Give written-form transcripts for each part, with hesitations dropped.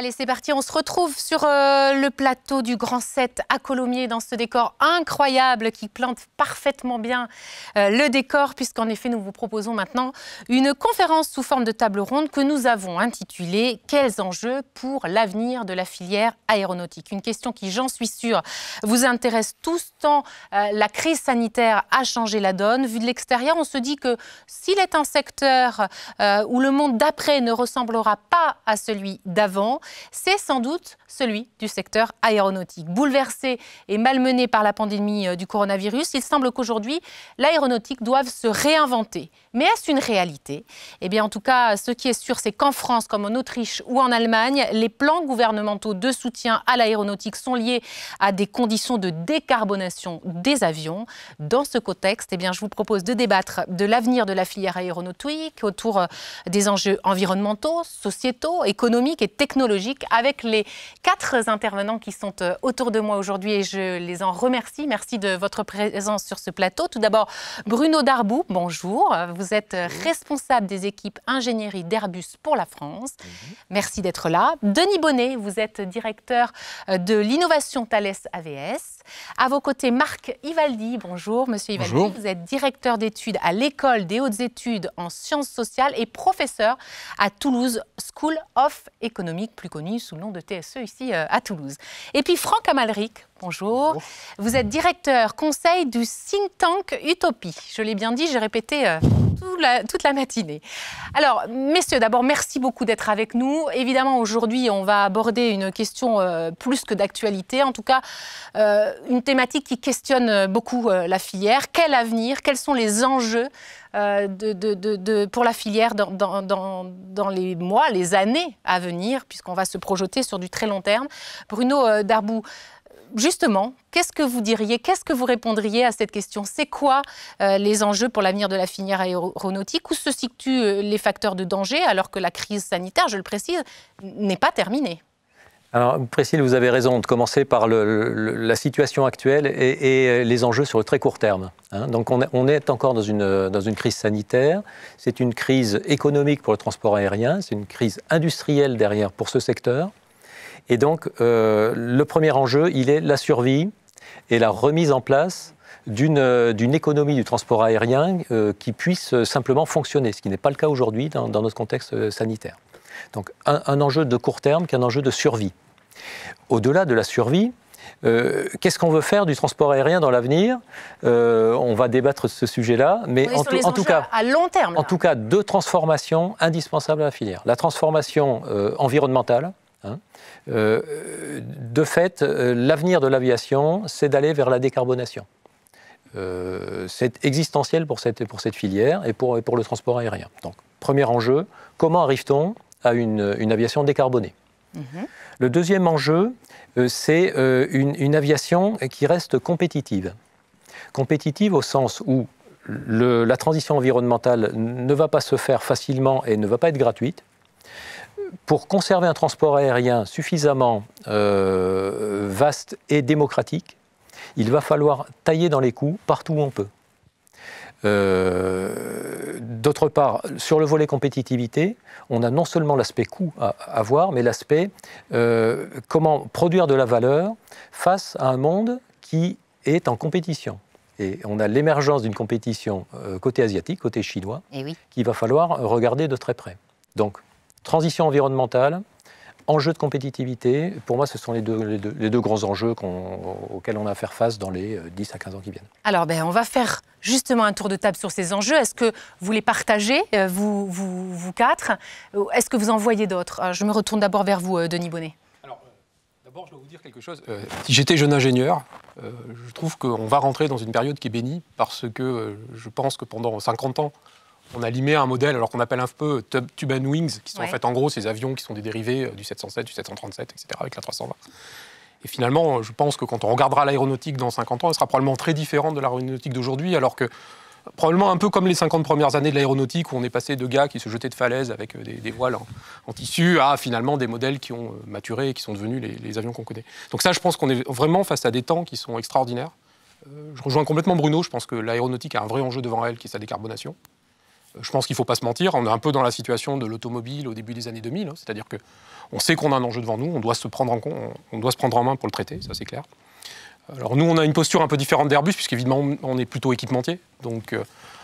Allez, c'est parti, on se retrouve sur le plateau du Grand 7 à Colomiers dans ce décor incroyable qui plante parfaitement bien le décor, puisqu'en effet, nous vous proposons maintenant une conférence sous forme de table ronde que nous avons intitulée « Quels enjeux pour l'avenir de la filière aéronautique ?» Une question qui, j'en suis sûre, vous intéresse tous tant la crise sanitaire a changé la donne. Vu de l'extérieur, on se dit que s'il est un secteur où le monde d'après ne ressemblera pas à celui d'avant, c'est sans doute celui du secteur aéronautique. Bouleversé et malmené par la pandémie du coronavirus, il semble qu'aujourd'hui, l'aéronautique doive se réinventer. Mais est-ce une réalité? Eh bien, en tout cas, ce qui est sûr, c'est qu'en France, comme en Autriche ou en Allemagne, les plans gouvernementaux de soutien à l'aéronautique sont liés à des conditions de décarbonation des avions. Dans ce contexte, eh bien, je vous propose de débattre de l'avenir de la filière aéronautique autour des enjeux environnementaux, sociétaux, économiques et technologiques avec les 4 intervenants qui sont autour de moi aujourd'hui et je les en remercie. Merci de votre présence sur ce plateau. Tout d'abord, Bruno Darboux, bonjour. Vous êtes responsable des équipes ingénierie d'Airbus pour la France. Merci d'être là. Denis Bonnet, vous êtes directeur de l'innovation Thales AVS. À vos côtés, Marc Ivaldi. Bonjour, monsieur Ivaldi. Bonjour. Vous êtes directeur d'études à l'École des hautes études en sciences sociales et professeur à Toulouse School of Economics, plus connu sous le nom de TSE ici à Toulouse. Et puis Franck Amalric. Bonjour. Bonjour. Vous êtes directeur conseil du think tank Utopie. Je l'ai bien dit, j'ai répété toute la matinée. Alors, messieurs, d'abord, merci beaucoup d'être avec nous. Évidemment, aujourd'hui, on va aborder une question plus que d'actualité. En tout cas, une thématique qui questionne beaucoup la filière. Quel avenir? Quels sont les enjeux pour la filière dans les mois, les années à venir, puisqu'on va se projeter sur du très long terme? Bruno Darboux, justement, qu'est-ce que vous diriez, qu'est-ce que vous répondriez à cette question? C'est quoi les enjeux pour l'avenir de la filière aéronautique? Où se situent les facteurs de danger alors que la crise sanitaire, je le précise, n'est pas terminée? Alors, Priscille, vous avez raison de commencer par la situation actuelle et les enjeux sur le très court terme. Donc, on est encore dans une crise sanitaire. C'est une crise économique pour le transport aérien. C'est une crise industrielle derrière pour ce secteur. Et donc, le premier enjeu, il est la survie et la remise en place d'une économie du transport aérien qui puisse simplement fonctionner, ce qui n'est pas le cas aujourd'hui dans notre contexte sanitaire. Donc, un enjeu de court terme qu'un enjeu de survie. Au-delà de la survie, qu'est-ce qu'on veut faire du transport aérien dans l'avenir? On va débattre de ce sujet-là, mais en tout cas, à long terme, en tout cas, 2 transformations indispensables à la filière. La transformation environnementale. De fait, l'avenir de l'aviation, c'est d'aller vers la décarbonation. C'est existentiel pour cette filière et pour le transport aérien. Donc, premier enjeu, comment arrive-t-on à une aviation décarbonée? Le deuxième enjeu, c'est une aviation qui reste compétitive. Compétitive au sens où la transition environnementale ne va pas se faire facilement et ne va pas être gratuite. Pour conserver un transport aérien suffisamment vaste et démocratique, il va falloir tailler dans les coûts partout où on peut. D'autre part, sur le volet compétitivité, on a non seulement l'aspect coût à voir, mais l'aspect comment produire de la valeur face à un monde qui est en compétition. Et on a l'émergence d'une compétition côté asiatique, côté chinois, qu'il va falloir regarder de très près. Donc, transition environnementale, enjeux de compétitivité, pour moi, ce sont les deux grands enjeux auxquels on a à faire face dans les 10 à 15 ans qui viennent. Alors, on va faire justement un tour de table sur ces enjeux. Est-ce que vous les partagez, vous 4? Est-ce que vous en voyez d'autres? Je me retourne d'abord vers vous, Denis Bonnet. Alors, d'abord, je dois vous dire quelque chose. Si j'étais jeune ingénieur, je trouve qu'on va rentrer dans une période qui est bénie, parce que je pense que pendant 50 ans, on a limé un modèle, alors qu'on appelle un peu tube and wings, qui sont en fait en gros ces avions qui sont des dérivés du 707, du 737, etc., avec la 320. Et finalement, je pense que quand on regardera l'aéronautique dans 50 ans, elle sera probablement très différente de l'aéronautique d'aujourd'hui, alors que probablement un peu comme les 50 premières années de l'aéronautique, où on est passé de gars qui se jetaient de falaises avec des voiles en tissu, à finalement des modèles qui ont maturé et qui sont devenus les avions qu'on connaît. Donc ça, je pense qu'on est vraiment face à des temps qui sont extraordinaires. Je rejoins complètement Bruno, je pense que l'aéronautique a un vrai enjeu devant elle, qui est sa décarbonation. Je pense qu'il ne faut pas se mentir, on est un peu dans la situation de l'automobile au début des années 2000, hein, c'est-à-dire qu'on sait qu'on a un enjeu devant nous, on doit se prendre en main pour le traiter, ça c'est clair. Alors nous, on a une posture un peu différente d'Airbus, puisqu'évidemment, on est plutôt équipementier, donc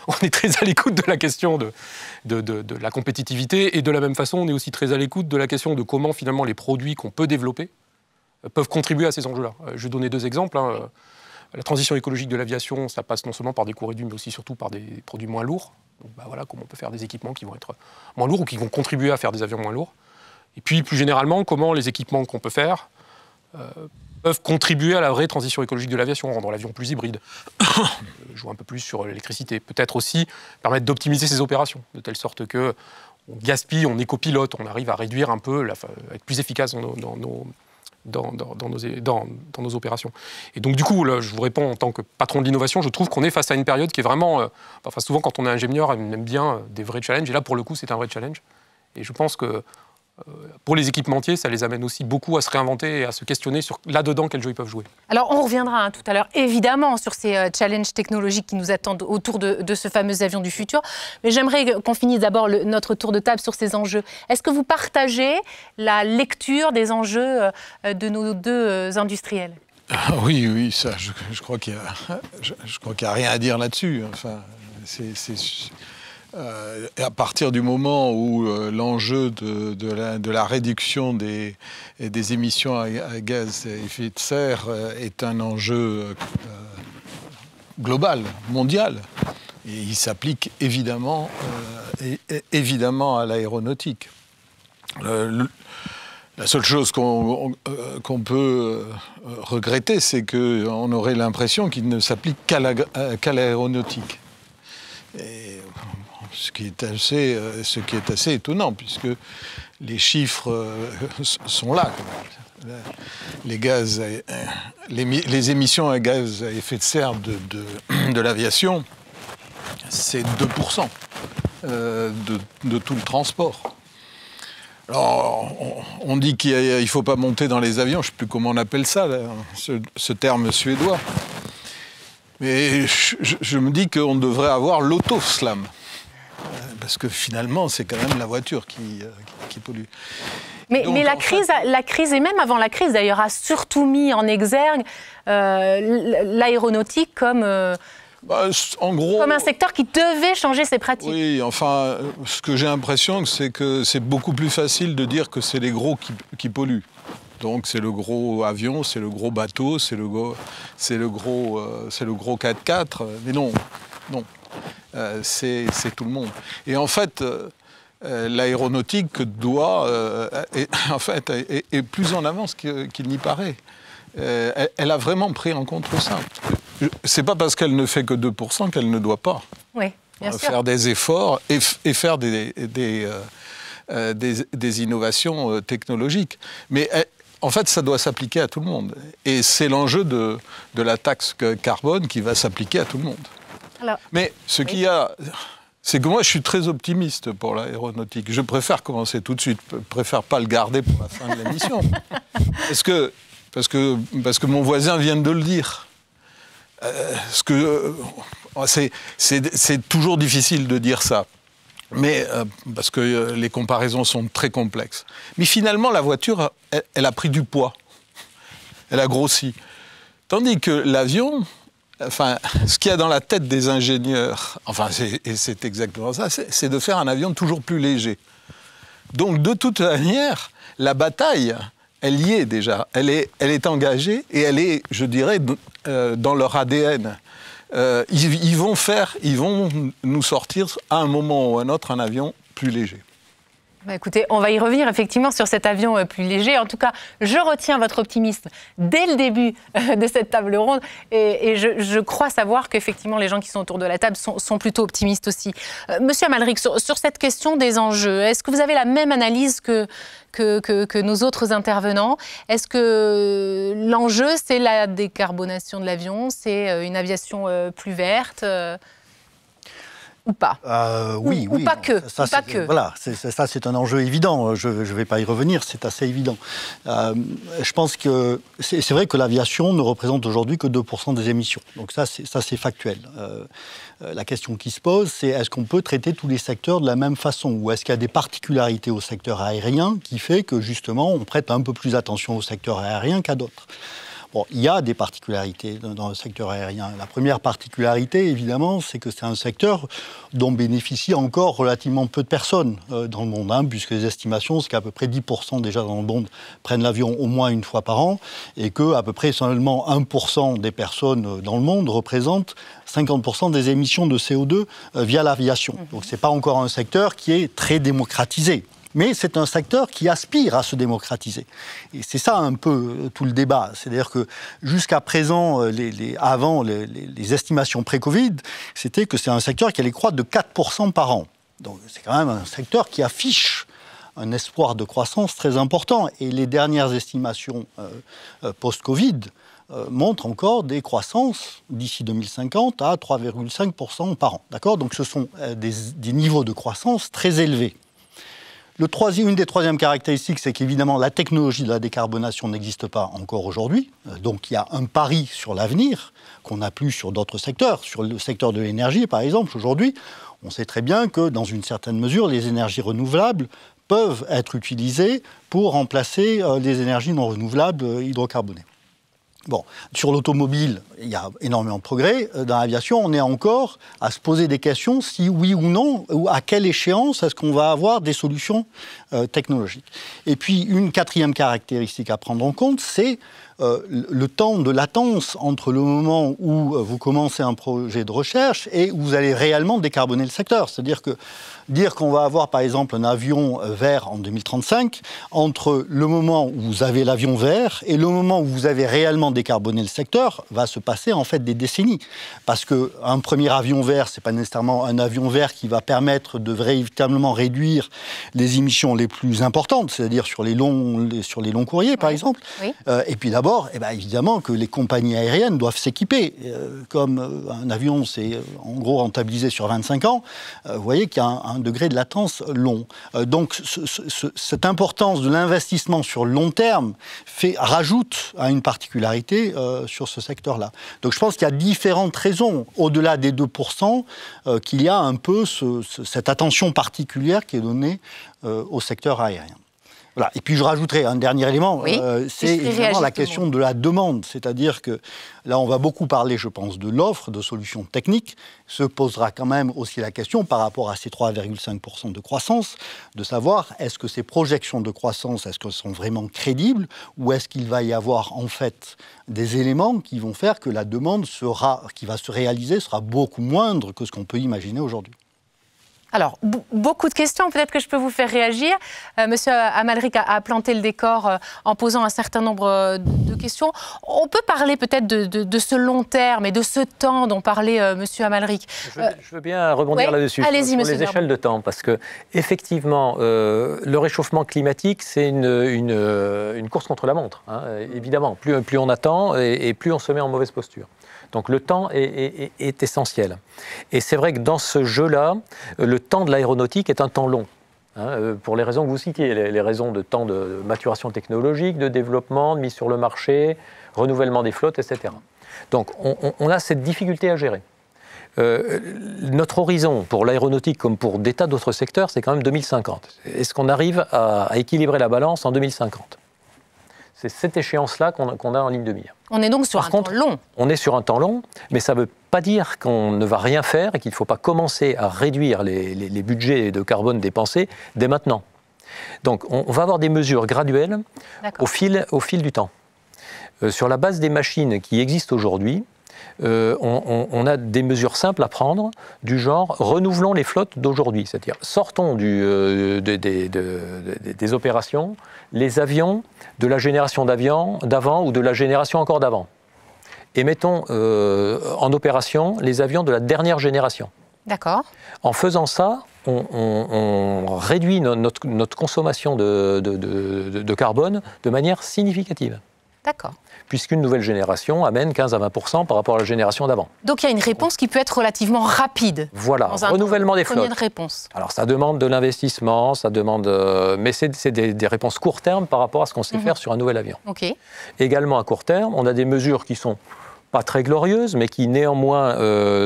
on est très à l'écoute de la question de la compétitivité, et de la même façon, on est aussi très à l'écoute de la question de comment finalement les produits qu'on peut développer peuvent contribuer à ces enjeux-là. Je vais donner 2 exemples. Hein. La transition écologique de l'aviation, ça passe non seulement par des coûts réduits, mais aussi surtout par des produits moins lourds. Donc voilà comment on peut faire des équipements qui vont être moins lourds ou qui vont contribuer à faire des avions moins lourds. Et puis plus généralement, comment les équipements qu'on peut faire peuvent contribuer à la vraie transition écologique de l'aviation, rendre l'avion plus hybride, jouer un peu plus sur l'électricité, peut-être aussi permettre d'optimiser ses opérations, de telle sorte que on gaspille, on écopilote, on arrive à réduire un peu, à être plus efficace dans nos opérations. Et donc du coup, là, je vous réponds en tant que patron de l'innovation, je trouve qu'on est face à une période qui est vraiment... souvent quand on est ingénieur, on aime bien des vrais challenges, et là pour le coup c'est un vrai challenge. Et je pense que pour les équipementiers, ça les amène aussi beaucoup à se réinventer et à se questionner sur là-dedans quel jeu ils peuvent jouer. Alors on reviendra tout à l'heure évidemment sur ces challenges technologiques qui nous attendent autour de ce fameux avion du futur. Mais j'aimerais qu'on finisse d'abord notre tour de table sur ces enjeux. Est-ce que vous partagez la lecture des enjeux de nos 2 industriels ? Oui, ça, je crois qu'il n'y a rien à dire là-dessus. Enfin, à partir du moment où l'enjeu de la réduction des émissions à gaz à effet de serre est un enjeu global, mondial, et il s'applique évidemment à l'aéronautique. La seule chose qu'on peut regretter, c'est qu'on aurait l'impression qu'il ne s'applique qu'à l'aéronautique. Ce qui est assez étonnant, puisque les chiffres sont là. Les émissions à gaz à effet de serre de l'aviation, c'est 2% de tout le transport. Alors, on dit qu'il ne faut pas monter dans les avions, je ne sais plus comment on appelle ça, là, ce terme suédois. Mais je me dis qu'on devrait avoir l'autoslam. Parce que finalement, c'est quand même la voiture qui pollue. Mais la crise, et même avant la crise d'ailleurs, a surtout mis en exergue l'aéronautique comme en gros, comme un secteur qui devait changer ses pratiques. Oui, enfin, ce que j'ai l'impression, c'est que c'est beaucoup plus facile de dire que c'est les gros qui polluent. Donc c'est le gros avion, c'est le gros bateau, c'est le gros 4x4. Mais non. C'est tout le monde. Et en fait, l'aéronautique est plus en avance qu'il n'y paraît. Elle a vraiment pris en compte ça. C'est pas parce qu'elle ne fait que 2% qu'elle ne doit pas faire des efforts et faire des innovations technologiques. Mais en fait, ça doit s'appliquer à tout le monde. Et c'est l'enjeu de la taxe carbone qui va s'appliquer à tout le monde. Alors, mais ce qu'il y a, c'est que moi, je suis très optimiste pour l'aéronautique. Je préfère commencer tout de suite. Je préfère pas le garder pour la fin de l'émission. Parce que mon voisin vient de le dire. C'est toujours difficile de dire ça. Mais parce que les comparaisons sont très complexes. Mais finalement, la voiture, elle a pris du poids. Elle a grossi. Tandis que l'avion... Enfin, ce qu'il y a dans la tête des ingénieurs, c'est exactement ça, c'est de faire un avion toujours plus léger. Donc, de toute manière, la bataille, elle y est déjà. Elle est engagée et elle est, je dirais, dans leur ADN. Ils vont nous sortir à un moment ou à un autre un avion plus léger. Bah écoutez, on va y revenir effectivement sur cet avion plus léger. En tout cas, je retiens votre optimisme dès le début de cette table ronde et je crois savoir qu'effectivement les gens qui sont autour de la table sont plutôt optimistes aussi. Monsieur Amalric, sur cette question des enjeux, est-ce que vous avez la même analyse que nos autres intervenants? Est-ce que l'enjeu, c'est la décarbonation de l'avion, c'est une aviation plus verte? ou pas? Oui, ou oui. Pas que. Ça, pas que. Voilà, ça c'est un enjeu évident. Je ne vais pas y revenir, c'est assez évident. Je pense que c'est vrai que l'aviation ne représente aujourd'hui que 2% des émissions. Donc ça c'est factuel. La question qui se pose, c'est est-ce qu'on peut traiter tous les secteurs de la même façon, ou est-ce qu'il y a des particularités au secteur aérien qui fait que justement on prête un peu plus attention au secteur aérien qu'à d'autres? Bon, il y a des particularités dans le secteur aérien. La première particularité, évidemment, c'est que c'est un secteur dont bénéficient encore relativement peu de personnes dans le monde, puisque les estimations, c'est qu'à peu près 10% déjà dans le monde prennent l'avion au moins une fois par an, et qu'à peu près seulement 1% des personnes dans le monde représentent 50% des émissions de CO2 via l'aviation. Donc ce n'est pas encore un secteur qui est très démocratisé. Mais c'est un secteur qui aspire à se démocratiser. Et c'est ça un peu tout le débat. C'est-à-dire que jusqu'à présent, avant les estimations pré-Covid, c'était que c'est un secteur qui allait croître de 4% par an. Donc c'est quand même un secteur qui affiche un espoir de croissance très important. Et les dernières estimations post-Covid montrent encore des croissances d'ici 2050 à 3,5% par an. D'accord ? Donc ce sont des niveaux de croissance très élevés. Une des troisièmes caractéristiques, c'est qu'évidemment, la technologie de la décarbonation n'existe pas encore aujourd'hui. Donc, il y a un pari sur l'avenir qu'on n'a plus sur d'autres secteurs. Sur le secteur de l'énergie, par exemple, aujourd'hui, on sait très bien que, dans une certaine mesure, les énergies renouvelables peuvent être utilisées pour remplacer les énergies non renouvelables hydrocarbonées. Bon, sur l'automobile, il y a énormément de progrès. Dans l'aviation, on est encore à se poser des questions si oui ou non, ou à quelle échéance est-ce qu'on va avoir des solutions technologiques. Et puis, une quatrième caractéristique à prendre en compte, c'est le temps de latence entre le moment où vous commencez un projet de recherche et où vous allez réellement décarboner le secteur. C'est-à-dire que dire qu'on va avoir, par exemple, un avion vert en 2035, entre le moment où vous avez l'avion vert et le moment où vous avez réellement décarboné le secteur, va se passer en fait des décennies. Parce qu'un premier avion vert, ce n'est pas nécessairement un avion vert qui va permettre de véritablement réduire les émissions les plus importantes, c'est-à-dire sur les longs courriers, par exemple. Oui. Et puis d'abord, évidemment que les compagnies aériennes doivent s'équiper. Comme un avion, c'est en gros rentabilisé sur 25 ans, vous voyez qu'il y a un degré de latence long. Donc cette importance de l'investissement sur le long terme rajoute à une particularité sur ce secteur-là. Donc je pense qu'il y a différentes raisons, au-delà des 2%, qu'il y a un peu cette attention particulière qui est donnée au secteur aérien. Voilà. Et puis je rajouterai un dernier élément, oui, c'est évidemment la question de la demande. C'est-à-dire que là, on va beaucoup parler, je pense, de l'offre, de solutions techniques. Se posera quand même aussi la question, par rapport à ces 3,5% de croissance, de savoir est-ce que ces projections de croissance, est-ce qu'elles sont vraiment crédibles, ou est-ce qu'il va y avoir en fait des éléments qui vont faire que la demande qui va se réaliser sera beaucoup moindre que ce qu'on peut imaginer aujourd'hui. Alors, beaucoup de questions, peut-être que je peux vous faire réagir. Monsieur Amalric a planté le décor en posant un certain nombre de questions. On peut parler peut-être de ce long terme et de ce temps dont parlait Monsieur Amalric. Je veux bien rebondir là-dessus, sur les échelles de temps, parce que effectivement, le réchauffement climatique, c'est une course contre la montre. Évidemment, plus on attend et plus on se met en mauvaise posture. Donc le temps est essentiel. Et c'est vrai que dans ce jeu-là, le temps de l'aéronautique est un temps long. Pour les raisons que vous citiez, les raisons de temps de maturation technologique, de développement, de mise sur le marché, renouvellement des flottes, etc. Donc on a cette difficulté à gérer. Notre horizon pour l'aéronautique comme pour des tas d'autres secteurs, c'est quand même 2050. Est-ce qu'on arrive à équilibrer la balance en 2050 ? C'est cette échéance-là qu'on a en ligne de mire. On est donc sur un temps long. On est sur un temps long, mais ça ne veut pas dire qu'on ne va rien faire et qu'il ne faut pas commencer à réduire les budgets de carbone dépensés dès maintenant. Donc on va avoir des mesures graduelles au fil du temps. Sur la base des machines qui existent aujourd'hui, on a des mesures simples à prendre, du genre renouvelons les flottes d'aujourd'hui, c'est-à-dire sortons des opérations les avions de la génération d'avant ou de la génération encore d'avant, et mettons en opération les avions de la dernière génération. D'accord. En faisant ça, on réduit notre consommation de carbone de manière significative. D'accord. Puisqu'une nouvelle génération amène 15 à 20% par rapport à la génération d'avant. Donc il y a une réponse qui peut être relativement rapide. Voilà, dans un renouvellement des premier flottes. réponse. Alors ça demande de l'investissement, ça demande, mais c'est des réponses court terme par rapport à ce qu'on sait faire sur un nouvel avion. Ok. Également à court terme, on a des mesures qui sont pas très glorieuses, mais qui néanmoins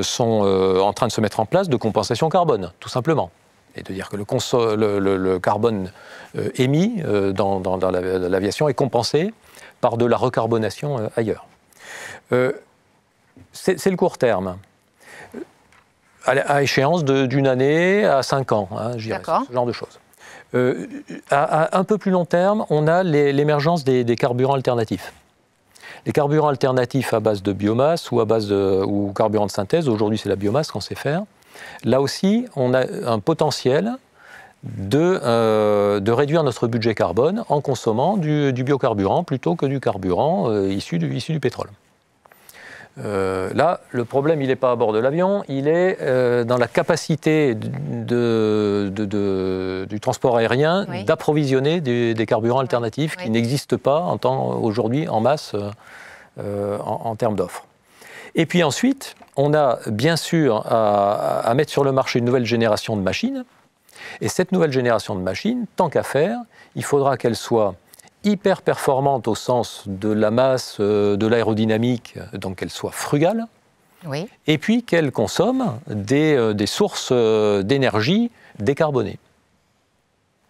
sont en train de se mettre en place de compensation carbone, tout simplement. Et de dire que le carbone émis dans l'aviation est compensé par de la recarbonation ailleurs. C'est le court terme. À échéance d'une année à 5 ans, hein, je dirais, ce genre de choses. À un peu plus long terme, on a l'émergence des carburants alternatifs. Les carburants alternatifs à base de biomasse ou carburants de synthèse, aujourd'hui c'est la biomasse qu'on sait faire. Là aussi, on a un potentiel de réduire notre budget carbone en consommant du biocarburant plutôt que du carburant issu du pétrole. Là, le problème, il n'est pas à bord de l'avion, il est dans la capacité du transport aérien d'approvisionner des carburants alternatifs qui n'existent pas aujourd'hui en masse en termes d'offres. Et puis ensuite, on a bien sûr à mettre sur le marché une nouvelle génération de machines. Et cette nouvelle génération de machines, tant qu'à faire, il faudra qu'elle soit hyper performante au sens de la masse, de l'aérodynamique, donc qu'elle soit frugale, et puis qu'elle consomme des sources d'énergie décarbonées.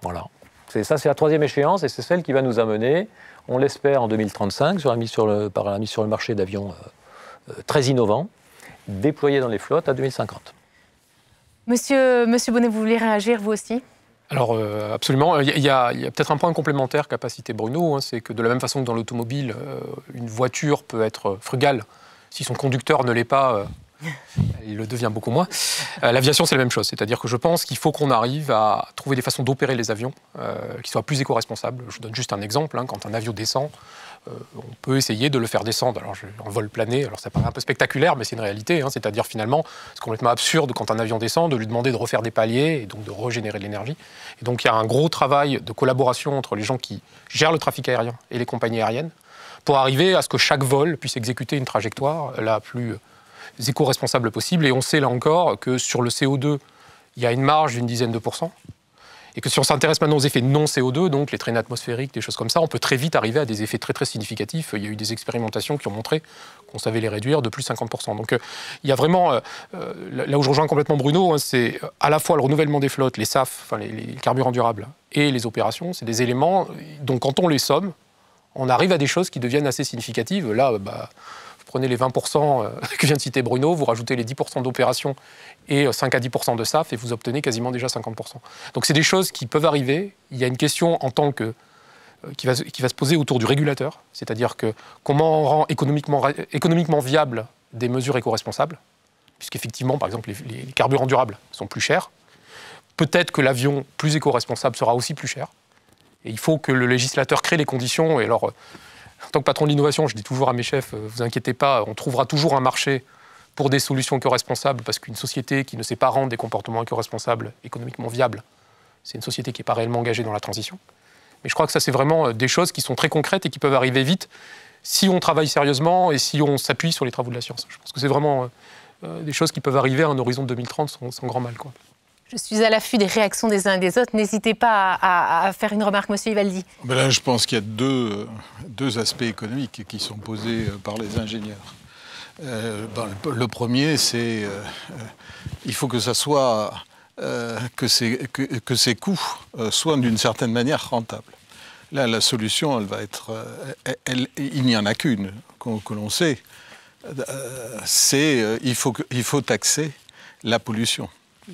Voilà. Ça, c'est la troisième échéance, et c'est celle qui va nous amener, on l'espère, en 2035, par la mise sur le marché d'avions très innovants, déployés dans les flottes à 2050. Monsieur Bonnet, vous voulez réagir, vous aussi ? Alors absolument, il y a peut-être un point complémentaire qu'a pas cité Bruno, hein, c'est que de la même façon que dans l'automobile, une voiture peut être frugale si son conducteur ne l'est pas, il le devient beaucoup moins. L'aviation, c'est la même chose, c'est-à-dire que je pense qu'il faut qu'on arrive à trouver des façons d'opérer les avions qui soient plus éco-responsables. Je vous donne juste un exemple, hein, quand un avion descend, on peut essayer de le faire descendre. Alors, en vol plané, alors ça paraît un peu spectaculaire, mais c'est une réalité. Hein, c'est-à-dire finalement, c'est complètement absurde quand un avion descend de lui demander de refaire des paliers et donc de régénérer de l'énergie. Et donc il y a un gros travail de collaboration entre les gens qui gèrent le trafic aérien et les compagnies aériennes pour arriver à ce que chaque vol puisse exécuter une trajectoire la plus éco-responsable possible. Et on sait là encore que sur le CO2, il y a une marge d'une dizaine de %. Et que si on s'intéresse maintenant aux effets non CO2, donc les traînées atmosphériques, des choses comme ça, on peut très vite arriver à des effets très très significatifs. Il y a eu des expérimentations qui ont montré qu'on savait les réduire de plus de 50%. Donc il y a vraiment, là où je rejoins complètement Bruno, hein, c'est à la fois le renouvellement des flottes, les SAF, enfin les carburants durables, et les opérations, c'est des éléments dont quand on les somme, on arrive à des choses qui deviennent assez significatives. Là, vous prenez les 20% que vient de citer Bruno, vous rajoutez les 10% d'opérations et 5 à 10% de SAF, et vous obtenez quasiment déjà 50%. Donc c'est des choses qui peuvent arriver. Il y a une question en tant que qui va se poser autour du régulateur, c'est-à-dire que comment on rend économiquement viable des mesures éco-responsables, puisqu'effectivement, par exemple, les carburants durables sont plus chers. Peut-être que l'avion plus éco-responsable sera aussi plus cher. Et il faut que le législateur crée les conditions. Et alors, en tant que patron de l'innovation, je dis toujours à mes chefs, vous inquiétez pas, on trouvera toujours un marché pour des solutions éco-responsables, parce qu'une société qui ne sait pas rendre des comportements éco-responsables économiquement viables, c'est une société qui n'est pas réellement engagée dans la transition. Mais je crois que ça, c'est vraiment des choses qui sont très concrètes et qui peuvent arriver vite si on travaille sérieusement et si on s'appuie sur les travaux de la science. Je pense que c'est vraiment des choses qui peuvent arriver à un horizon de 2030 sans grand mal, quoi. Je suis à l'affût des réactions des uns et des autres. N'hésitez pas à faire une remarque, monsieur Ivaldi. Ben là, je pense qu'il y a deux aspects économiques qui sont posés par les ingénieurs. Le premier, c'est il faut que ça soit que ces coûts soient d'une certaine manière rentables. Là, la solution, elle va être, il n'y en a qu'une que l'on sait. Il faut taxer la pollution.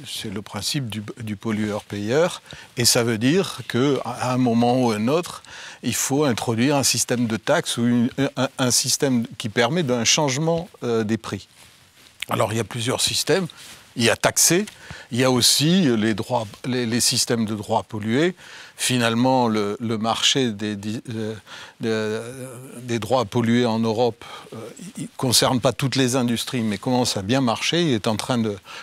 C'est le principe du pollueur-payeur, et ça veut dire qu'à un moment ou un autre, il faut introduire un système de taxes ou un système qui permet d'un changement des prix. Alors il y a plusieurs systèmes. il y a taxer, il y a aussi les systèmes de droits pollués. Finalement, le marché des droits pollués en Europe ne concerne pas toutes les industries, mais commence à bien marcher.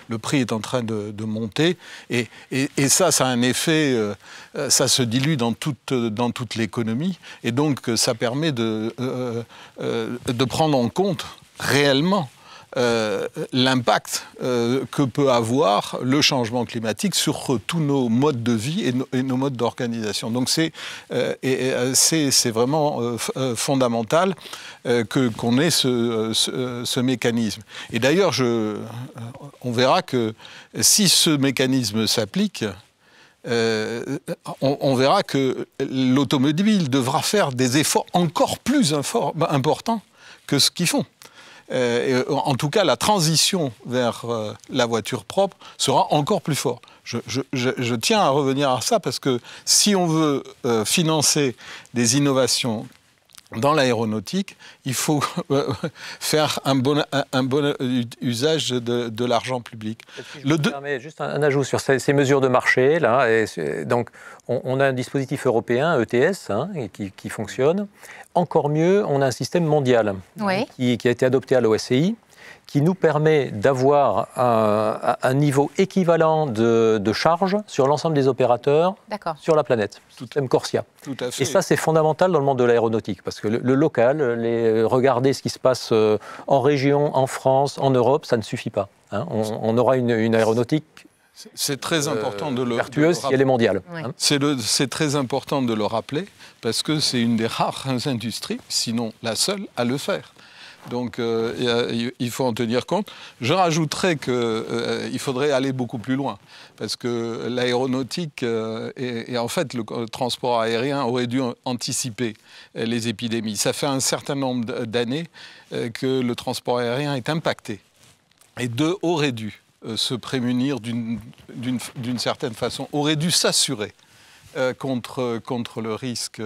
Le prix est en train de monter. Et ça a un effet, ça se dilue dans toute l'économie. Et donc, ça permet de prendre en compte réellement l'impact que peut avoir le changement climatique sur tous nos modes de vie et nos modes d'organisation. Donc c'est vraiment fondamental qu'on ait ce mécanisme. Et d'ailleurs, on verra que si ce mécanisme s'applique, on verra que l'automobile devra faire des efforts encore plus importants que ce qu'ils font. En tout cas, la transition vers la voiture propre sera encore plus forte. Je tiens à revenir à ça parce que si on veut financer des innovations dans l'aéronautique, il faut faire un bon usage de l'argent public. Je me permets juste un ajout sur ces mesures de marché. Là, donc, on a un dispositif européen, ETS, qui fonctionne. Encore mieux, on a un système mondial qui a été adopté à l'OSCI, qui nous permet d'avoir un niveau équivalent de charge sur l'ensemble des opérateurs sur la planète, système Corsia. Tout à fait. Et ça, c'est fondamental dans le monde de l'aéronautique, parce que le local, regarder ce qui se passe en région, en France, en Europe, ça ne suffit pas. On aura une aéronautique c'est très important de le vertueuse si elle est mondiale. Oui. C'est très important de le rappeler, parce que c'est une des rares industries, sinon la seule, à le faire. Donc il faut en tenir compte. Je rajouterais qu'il faudrait aller beaucoup plus loin, parce que l'aéronautique et en fait le transport aérien aurait dû anticiper les épidémies. Ça fait un certain nombre d'années que le transport aérien est impacté, et aurait dû se prémunir d'une certaine façon, aurait dû s'assurer contre le risque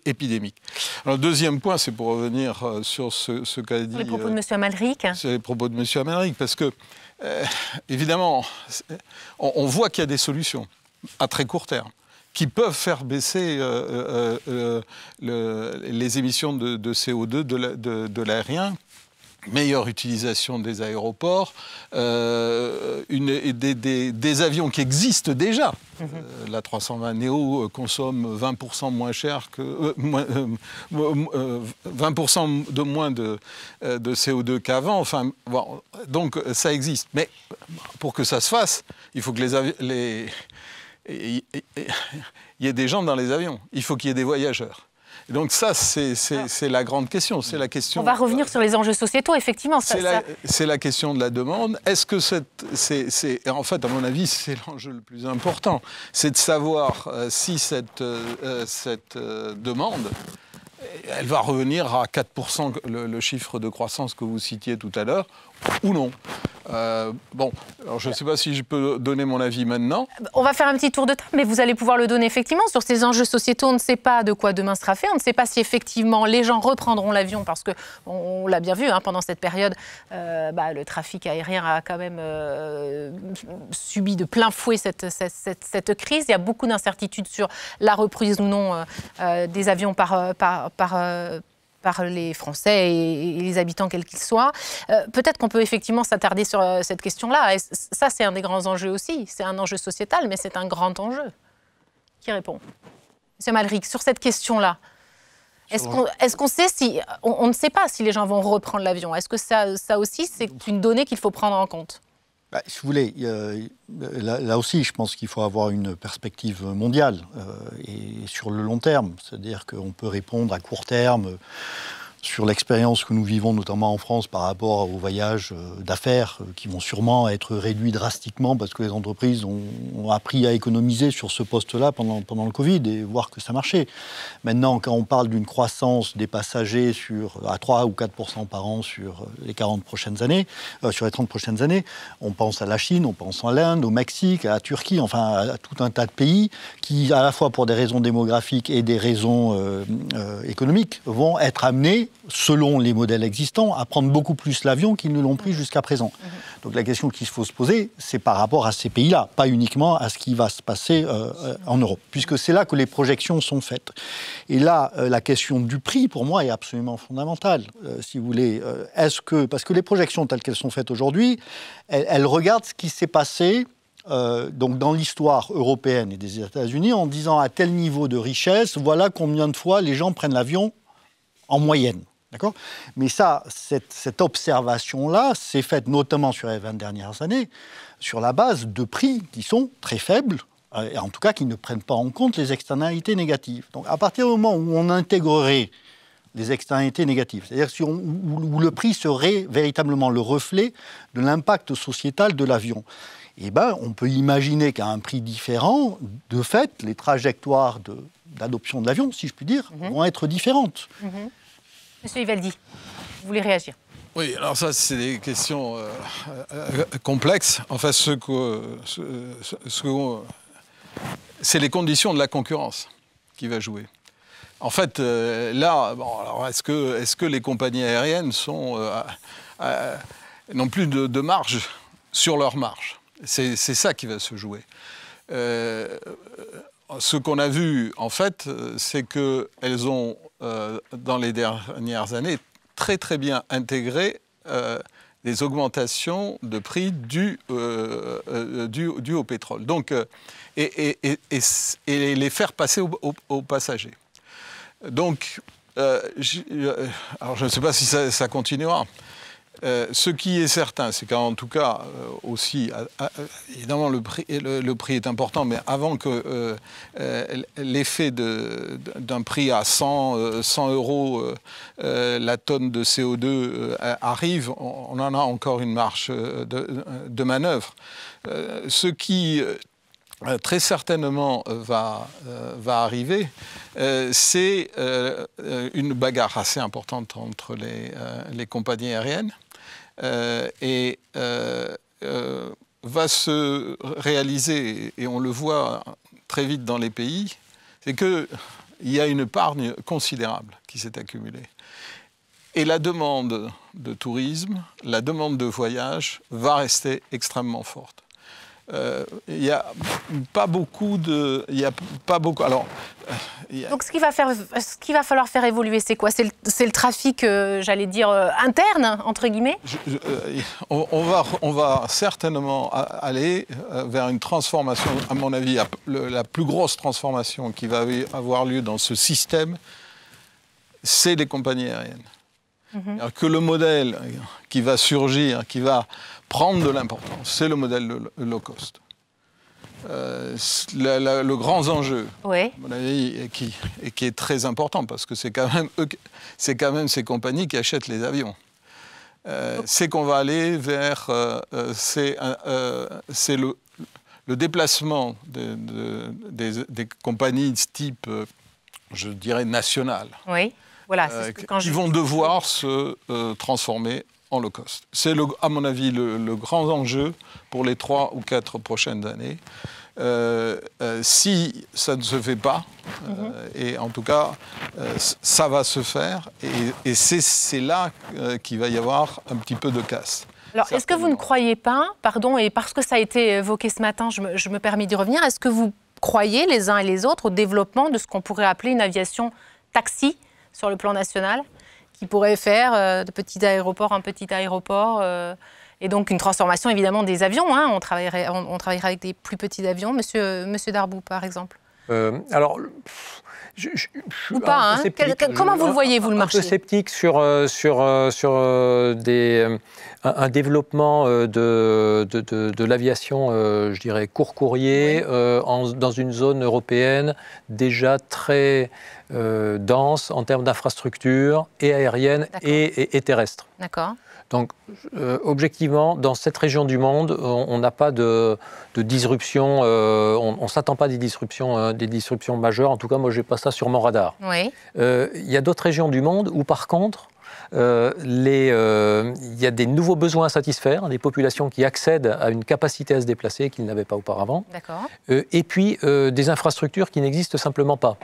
épidémique. Alors, le deuxième point, c'est pour revenir sur ce qu'a dit... Les propos de M. Amalric. C'est les propos de M. Amalric, parce que, évidemment, on voit qu'il y a des solutions à très court terme qui peuvent faire baisser les émissions de CO2 de l'aérien. Meilleure utilisation des aéroports, des avions qui existent déjà. La 320 Neo consomme 20% moins cher que 20% de moins de CO2 qu'avant. Enfin, bon, donc ça existe. Mais pour que ça se fasse, il faut que il y ait des gens dans les avions. Il faut qu'il y ait des voyageurs. Donc ça, c'est la grande question. C'est la question. On va revenir sur les enjeux sociétaux, effectivement. C'est la question de la demande. Est-ce que en fait, à mon avis, c'est l'enjeu le plus important. C'est de savoir si cette demande, elle va revenir à 4%, le chiffre de croissance que vous citiez tout à l'heure, ou non. Bon, alors je ne sais pas si je peux donner mon avis maintenant. On va faire un petit tour de table, mais vous allez pouvoir le donner effectivement. Sur ces enjeux sociétaux, on ne sait pas de quoi demain sera fait. On ne sait pas si effectivement les gens reprendront l'avion, parce que on l'a bien vu pendant cette période, le trafic aérien a quand même subi de plein fouet cette crise. Il y a beaucoup d'incertitudes sur la reprise ou non des avions par les Français et les habitants quels qu'ils soient. Peut-être qu'on peut effectivement s'attarder sur cette question-là. Et ça, c'est un des grands enjeux aussi. C'est un enjeu sociétal, mais c'est un grand enjeu. Qui répond ? Monsieur Amalric, sur cette question-là, est-ce qu'on sait si... On ne sait pas si les gens vont reprendre l'avion. Est-ce que ça aussi, c'est une donnée qu'il faut prendre en compte ? Si vous voulez, là aussi, je pense qu'il faut avoir une perspective mondiale et sur le long terme. C'est-à-dire qu'on peut répondre à court terme sur l'expérience que nous vivons, notamment en France, par rapport aux voyages d'affaires qui vont sûrement être réduits drastiquement parce que les entreprises ont appris à économiser sur ce poste-là pendant le Covid et voir que ça marchait. Maintenant, quand on parle d'une croissance des passagers à 3 ou 4% par an sur les 40 prochaines années, sur les 30 prochaines années, on pense à la Chine, on pense à l'Inde, au Mexique, à la Turquie, enfin à tout un tas de pays qui, à la fois pour des raisons démographiques et des raisons économiques, vont être amenés selon les modèles existants, à prendre beaucoup plus l'avion qu'ils ne l'ont pris jusqu'à présent. Donc la question qu'il faut se poser, c'est par rapport à ces pays-là, pas uniquement à ce qui va se passer en Europe, puisque c'est là que les projections sont faites. Et là, la question du prix, pour moi, est absolument fondamentale. Si vous voulez, parce que les projections telles qu'elles sont faites aujourd'hui, elles regardent ce qui s'est passé donc dans l'histoire européenne et des États-Unis en disant à tel niveau de richesse, voilà combien de fois les gens prennent l'avion en moyenne. D'accord ? Mais ça, cette observation-là, s'est faite notamment sur les 20 dernières années sur la base de prix qui sont très faibles, et en tout cas qui ne prennent pas en compte les externalités négatives. Donc à partir du moment où on intégrerait les externalités négatives, c'est-à-dire où le prix serait véritablement le reflet de l'impact sociétal de l'avion, eh ben, on peut imaginer qu'à un prix différent, de fait, les trajectoires d'adoption de l'avion, si je puis dire, vont être différentes. Monsieur Ivaldi, vous voulez réagir? Oui, alors ça, c'est des questions complexes. Enfin, c'est les conditions de la concurrence qui va jouer. En fait, là, bon, alors est-ce que les compagnies aériennes n'ont plus de marge sur leur marge? C'est ça qui va se jouer. Ce qu'on a vu, en fait, c'est qu'elles ont, dans les dernières années, très très bien intégré des augmentations de prix dues au pétrole. Donc, et les faire passer aux passagers. Donc, alors je ne sais pas si ça continuera. Ce qui est certain, c'est qu'en tout cas, aussi, évidemment, le prix est important, mais avant que l'effet d'un prix à 100 € la tonne de CO2 arrive, on en a encore une marge de manœuvre. Ce qui très certainement va arriver, c'est une bagarre assez importante entre les compagnies aériennes et va se réaliser, et on le voit très vite dans les pays, c'est qu'il y a une épargne considérable qui s'est accumulée. Et la demande de tourisme, la demande de voyage va rester extrêmement forte. Il n'y a pas beaucoup de... Alors, donc ce qu'il va falloir faire évoluer, c'est quoi? C'est le trafic, j'allais dire, interne, entre guillemets? On va certainement aller vers une transformation, à mon avis, la plus grosse transformation qui va avoir lieu dans ce système, c'est les compagnies aériennes. Alors que le modèle qui va surgir, qui va prendre de l'importance, c'est le modèle low cost. Le grand enjeu, oui, à mon avis, et qui est très important, parce que c'est quand même ces compagnies qui achètent les avions. C'est qu'on va aller vers c'est le déplacement des compagnies de type, je dirais, nationales. Oui. Voilà, qui vont devoir se transformer en low cost. C'est, à mon avis, le grand enjeu pour les 3 ou 4 prochaines années. Si ça ne se fait pas, et en tout cas, ça va se faire, et c'est là qu'il va y avoir un petit peu de casse. Alors, est-ce que vous ne croyez pas, pardon, et parce que ça a été évoqué ce matin, je me permets d'y revenir, est-ce que vous croyez, les uns et les autres, au développement de ce qu'on pourrait appeler une aviation taxi sur le plan national, qui pourrait faire de petit aéroport en petit aéroport, et donc une transformation évidemment des avions, hein. On travaillerait avec des plus petits avions, Monsieur Darboux par exemple. Alors, ou pas, hein. Comment vous le voyez, vous, le marché? Un peu sceptique sur un développement de l'aviation, je dirais, court courrier, oui, dans une zone européenne déjà très dense en termes d'infrastructures, et aériennes et terrestres. D'accord. Donc, objectivement, dans cette région du monde, on n'a pas de disruption, on ne s'attend pas à des disruptions majeures. En tout cas, moi, je n'ai pas ça sur mon radar. Oui. Il y a d'autres régions du monde où, par contre, il y a des nouveaux besoins à satisfaire, des populations qui accèdent à une capacité à se déplacer qu'ils n'avaient pas auparavant. D'accord. Et puis, des infrastructures qui n'existent simplement pas.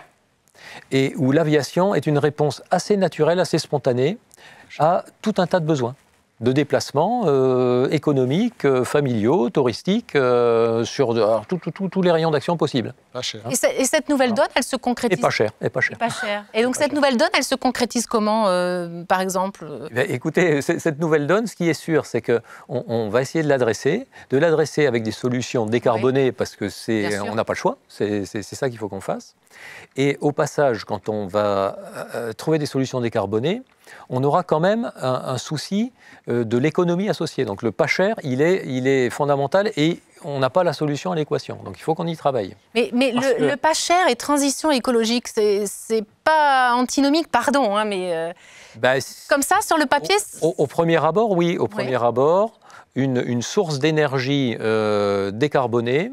et où l'aviation est une réponse assez naturelle, assez spontanée à tout un tas de besoins de déplacements économiques, familiaux, touristiques, sur tous les rayons d'action possibles. Pas cher. Et cette nouvelle donne, elle se concrétise... Et pas cher. Pas cher. Et donc cette nouvelle donne, elle se concrétise comment, par exemple Écoutez, cette nouvelle donne, ce qui est sûr, c'est qu'on va essayer de l'adresser avec des solutions décarbonées, parce que on n'a pas le choix, c'est ça qu'il faut qu'on fasse. Et au passage, quand on va trouver des solutions décarbonées, on aura quand même un souci de l'économie associée. Donc le pas cher, il est fondamental et on n'a pas la solution à l'équation. Donc il faut qu'on y travaille. Mais le pas cher et transition écologique, c'est pas antinomique, pardon, hein, mais comme ça, sur le papier... Au premier abord, oui. Au premier abord, une source d'énergie décarbonée,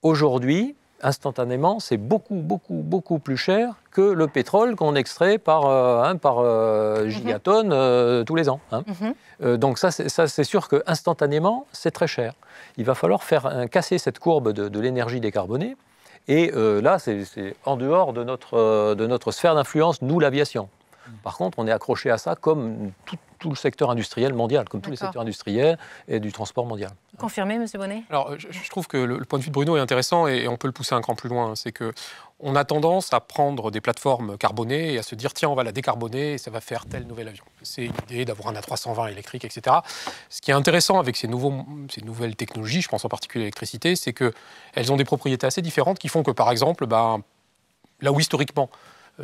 aujourd'hui, instantanément, c'est beaucoup plus cher que le pétrole qu'on extrait par gigatonnes tous les ans. Hein. Donc ça, c'est sûr qu'instantanément, c'est très cher. Il va falloir casser cette courbe de l'énergie décarbonée. Et là, c'est en dehors de notre sphère d'influence, nous, l'aviation. Par contre, on est accroché à ça comme tout le secteur industriel mondial, comme tous les secteurs industriels et du transport mondial. Confirmé, M. Bonnet ? Alors, je trouve que le point de vue de Bruno est intéressant et on peut le pousser un cran plus loin. C'est qu'on a tendance à prendre des plateformes carbonées et à se dire, tiens, on va la décarboner et ça va faire tel nouvel avion. C'est l'idée d'avoir un A320 électrique, etc. Ce qui est intéressant avec ces nouvelles technologies, je pense en particulier à l'électricité, c'est qu'elles ont des propriétés assez différentes qui font que, par exemple, là où historiquement,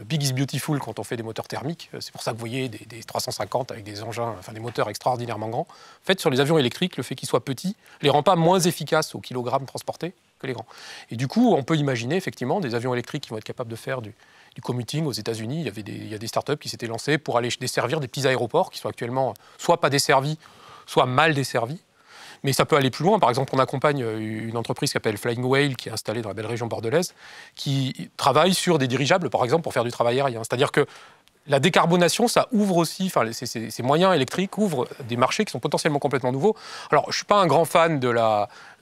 Big is beautiful quand on fait des moteurs thermiques. C'est pour ça que vous voyez des 350 avec des engins, des moteurs extraordinairement grands. En fait, sur les avions électriques, le fait qu'ils soient petits les rend pas moins efficaces au kilogramme transporté que les grands. Et du coup, on peut imaginer effectivement des avions électriques qui vont être capables de faire du commuting aux États-Unis. Il y a des startups qui s'étaient lancées pour aller desservir des petits aéroports qui sont actuellement soit pas desservis, soit mal desservis. Mais ça peut aller plus loin. Par exemple, on accompagne une entreprise qui s'appelle Flying Whale, qui est installée dans la belle région bordelaise, qui travaille sur des dirigeables, par exemple, pour faire du travail aérien. C'est-à-dire que la décarbonation, ça ouvre aussi, ces moyens électriques ouvrent des marchés qui sont potentiellement complètement nouveaux. Alors, je ne suis pas un grand fan de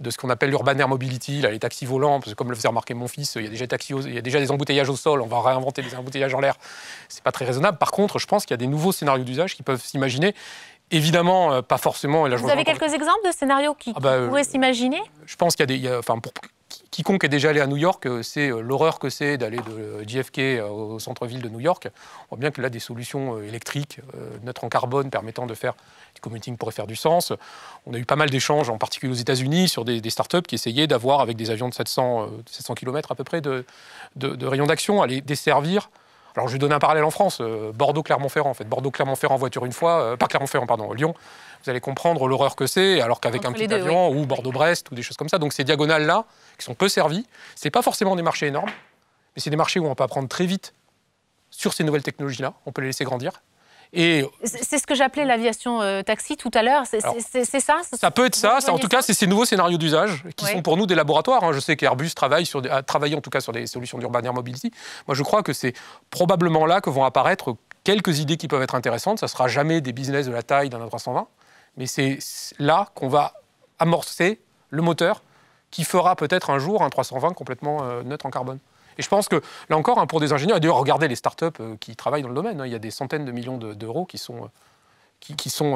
ce qu'on appelle l'urban air mobility, les taxis volants, parce que comme le faisait remarquer mon fils, il y a déjà des embouteillages au sol, on va réinventer des embouteillages en l'air. C'est pas très raisonnable. Par contre, je pense qu'il y a des nouveaux scénarios d'usage qui peuvent s'imaginer. Évidemment, pas forcément. Et là, vous avez quelques exemples de scénarios qui pourraient s'imaginer ? Je pense qu'il y a pour quiconque est déjà allé à New York, c'est l'horreur que c'est d'aller de JFK au centre-ville de New York. On voit bien que là, des solutions électriques, neutres en carbone, permettant de faire du commuting pourrait faire du sens. On a eu pas mal d'échanges, en particulier aux États-Unis, sur des startups qui essayaient d'avoir, avec des avions de 700 km à peu près de rayon d'action, à les desservir. Alors, je vais donner un parallèle en France, Bordeaux-Clermont-Ferrand. En fait, Bordeaux-Clermont-Ferrand en voiture une fois, pas Clermont-Ferrand, pardon, Lyon. Vous allez comprendre l'horreur que c'est, alors qu'avec un petit avion, ou Bordeaux-Brest, ou des choses comme ça. Donc, ces diagonales-là, qui sont peu servies, c'est pas forcément des marchés énormes, mais c'est des marchés où on peut apprendre très vite sur ces nouvelles technologies-là. On peut les laisser grandir. Et c'est ce que j'appelais l'aviation taxi tout à l'heure, c'est ça ? Ça peut être ça, en tout cas, c'est ces nouveaux scénarios d'usage qui sont pour nous des laboratoires. Hein. Je sais qu'Airbus a travaillé en tout cas sur des solutions d'urban air mobility. Moi, je crois que c'est probablement là que vont apparaître quelques idées qui peuvent être intéressantes. Ça ne sera jamais des business de la taille d'un A320, mais c'est là qu'on va amorcer le moteur qui fera peut-être un jour un 320 complètement neutre en carbone. Et je pense que, là encore, pour des ingénieurs, et d'ailleurs, regardez les startups qui travaillent dans le domaine, il y a des centaines de millions d'euros qui sont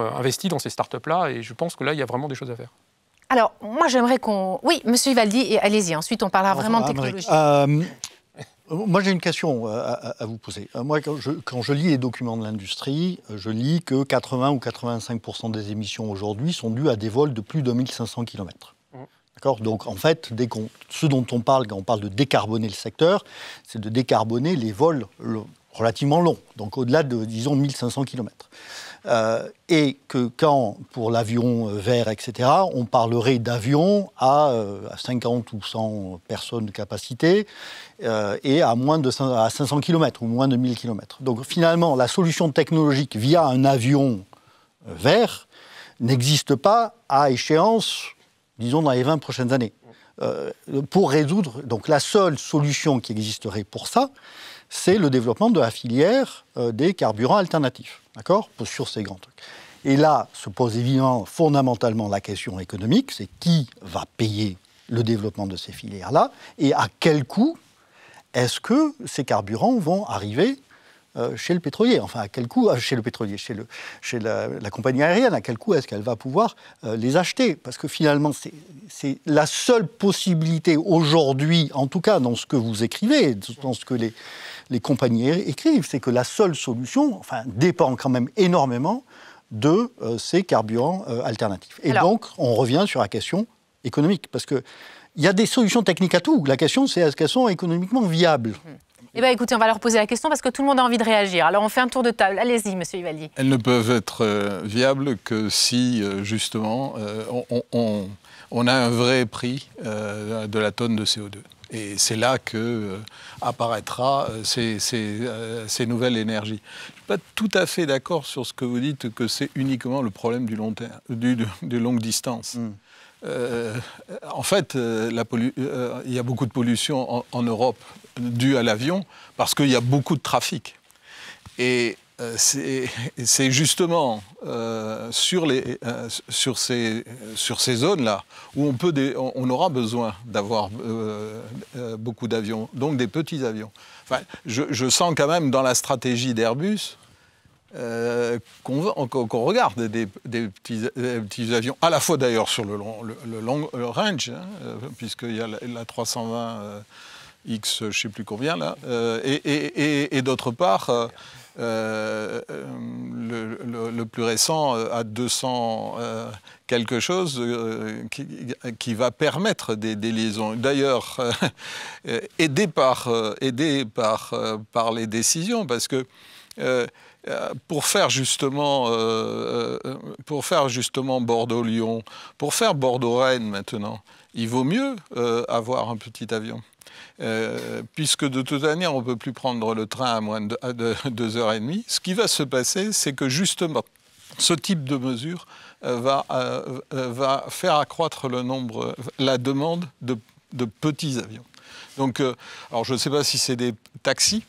investis dans ces startups-là, et je pense que là, il y a vraiment des choses à faire. Alors, moi, j'aimerais qu'on... Oui, monsieur Ivaldi, allez-y, ensuite, on parlera vraiment de technologie. Moi, j'ai une question à vous poser. Moi, quand je lis les documents de l'industrie, je lis que 80 ou 85% des émissions aujourd'hui sont dues à des vols de plus de 1500 km. Donc, en fait, ce dont on parle quand on parle de décarboner le secteur, c'est de décarboner les vols relativement longs, donc au-delà de, disons, 1500 km. Et que quand, pour l'avion vert, etc., on parlerait d'avions à 50 ou 100 personnes de capacité et à à 500 km ou moins de 1000 km. Donc, finalement, la solution technologique via un avion vert n'existe pas à échéance, disons, dans les 20 prochaines années. Pour résoudre... Donc, la seule solution qui existerait pour ça, c'est le développement de la filière des carburants alternatifs, d'accord, sur ces grands trucs. Et là, se pose évidemment, fondamentalement, la question économique, c'est qui va payer le développement de ces filières-là, et à quel coût est-ce que ces carburants vont arriver chez le pétrolier? Enfin, à quel coût? Chez le pétrolier, chez la compagnie aérienne, à quel coût est-ce qu'elle va pouvoir les acheter? Parce que finalement, c'est la seule possibilité aujourd'hui, en tout cas dans ce que vous écrivez, dans ce que les compagnies écrivent, c'est que la seule solution, enfin, dépend quand même énormément de ces carburants alternatifs. Et donc, on revient sur la question économique, parce qu'il y a des solutions techniques à tout. La question, c'est est-ce qu'elles sont économiquement viables? Eh bien, écoutez, on va leur poser la question parce que tout le monde a envie de réagir. Alors, on fait un tour de table. Allez-y, monsieur Ivaldi. Elles ne peuvent être viables que si, justement, on a un vrai prix de la tonne de CO2. Et c'est là que apparaîtra ces nouvelles énergies. Je ne suis pas tout à fait d'accord sur ce que vous dites, que c'est uniquement le problème du long terme, de longue distance. En fait, il y a beaucoup de pollution en Europe due à l'avion parce qu'il y a beaucoup de trafic. Et c'est justement sur ces zones-là où on aura besoin d'avoir beaucoup d'avions, donc des petits avions. Enfin, je sens quand même dans la stratégie d'Airbus qu'on regarde des petits avions, à la fois d'ailleurs sur le long range, puisqu'il y a la 320 X, je ne sais plus combien, là, et d'autre part, le plus récent à 200 quelque chose qui va permettre des liaisons. D'ailleurs, aidé par les décisions, parce que pour faire justement Bordeaux-Lyon, pour faire Bordeaux-Rennes maintenant, il vaut mieux avoir un petit avion. Puisque de toute manière, on ne peut plus prendre le train à moins de 2h30. Ce qui va se passer, c'est que justement, ce type de mesure va faire accroître la demande de petits avions. Donc, alors je ne sais pas si c'est des taxis.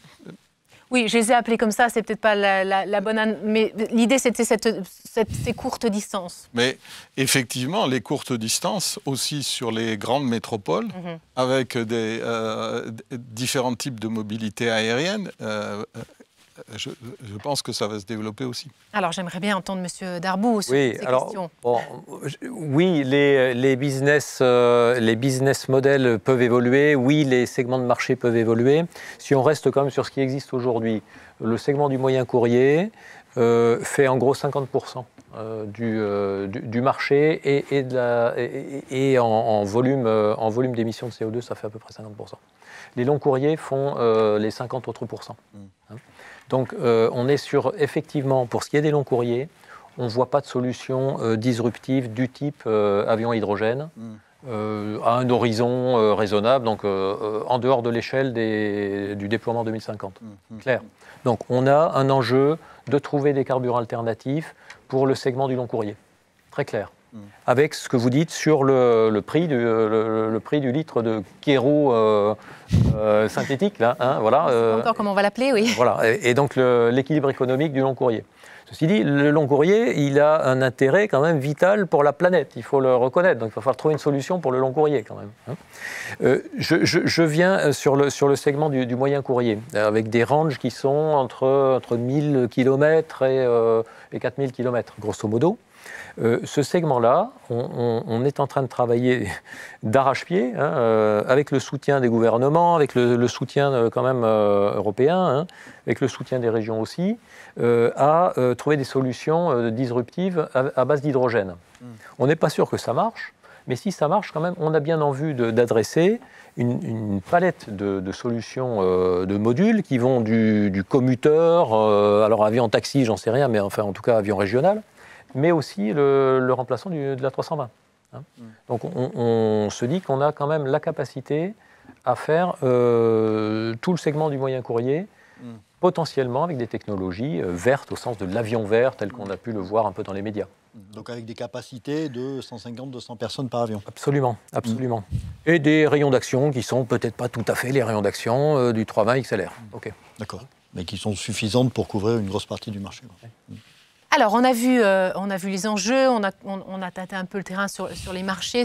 Oui, je les ai appelés comme ça, c'est peut-être pas la bonne... Mais l'idée, c'était ces courtes distances. Mais effectivement, les courtes distances, aussi sur les grandes métropoles, avec différents types de mobilité aérienne, je pense que ça va se développer aussi. Alors, j'aimerais bien entendre M. Darboux sur ces questions. Bon, oui, les business models peuvent évoluer. Oui, les segments de marché peuvent évoluer. Si on reste quand même sur ce qui existe aujourd'hui, le segment du moyen courrier fait en gros 50% du marché et en volume d'émissions de CO2, ça fait à peu près 50%. Les longs courriers font les 50 autres %. Donc on est sur, effectivement, pour ce qui est des longs courriers, on ne voit pas de solution disruptive du type avion à hydrogène à un horizon raisonnable, donc en dehors de l'échelle du déploiement 2050. Clair. Donc on a un enjeu de trouver des carburants alternatifs pour le segment du long courrier. Très clair. Avec ce que vous dites sur le prix du litre de kéro synthétique, là, hein, voilà. C'est encore comment on va l'appeler, oui. Voilà, et donc l'équilibre économique du long courrier. Ceci dit, le long courrier, il a un intérêt quand même vital pour la planète, il faut le reconnaître, donc il va falloir trouver une solution pour le long courrier quand même. Hein. Je viens sur le segment du moyen courrier, avec des ranges qui sont entre 1000 km et 4000 km, grosso modo. Ce segment-là, on est en train de travailler d'arrache-pied, hein, avec le soutien des gouvernements, avec le soutien quand même européen, hein, avec le soutien des régions aussi, à trouver des solutions disruptives à base d'hydrogène. On n'est pas sûr que ça marche, mais si ça marche quand même, on a bien en vue d'adresser une palette de solutions de modules qui vont du commuteur, alors avion taxi, j'en sais rien, mais enfin en tout cas avion régional, mais aussi le remplaçant de la 320. Hein. Donc on se dit qu'on a quand même la capacité à faire tout le segment du moyen courrier, potentiellement avec des technologies vertes au sens de l'avion vert, tel qu'on a pu le voir un peu dans les médias. Donc avec des capacités de 150-200 personnes par avion. Absolument, absolument. Et des rayons d'action qui sont peut-être pas tout à fait les rayons d'action du 320 XLR. Okay. D'accord, mais qui sont suffisantes pour couvrir une grosse partie du marché. Alors, on a vu les enjeux, on a tâté un peu le terrain sur les marchés,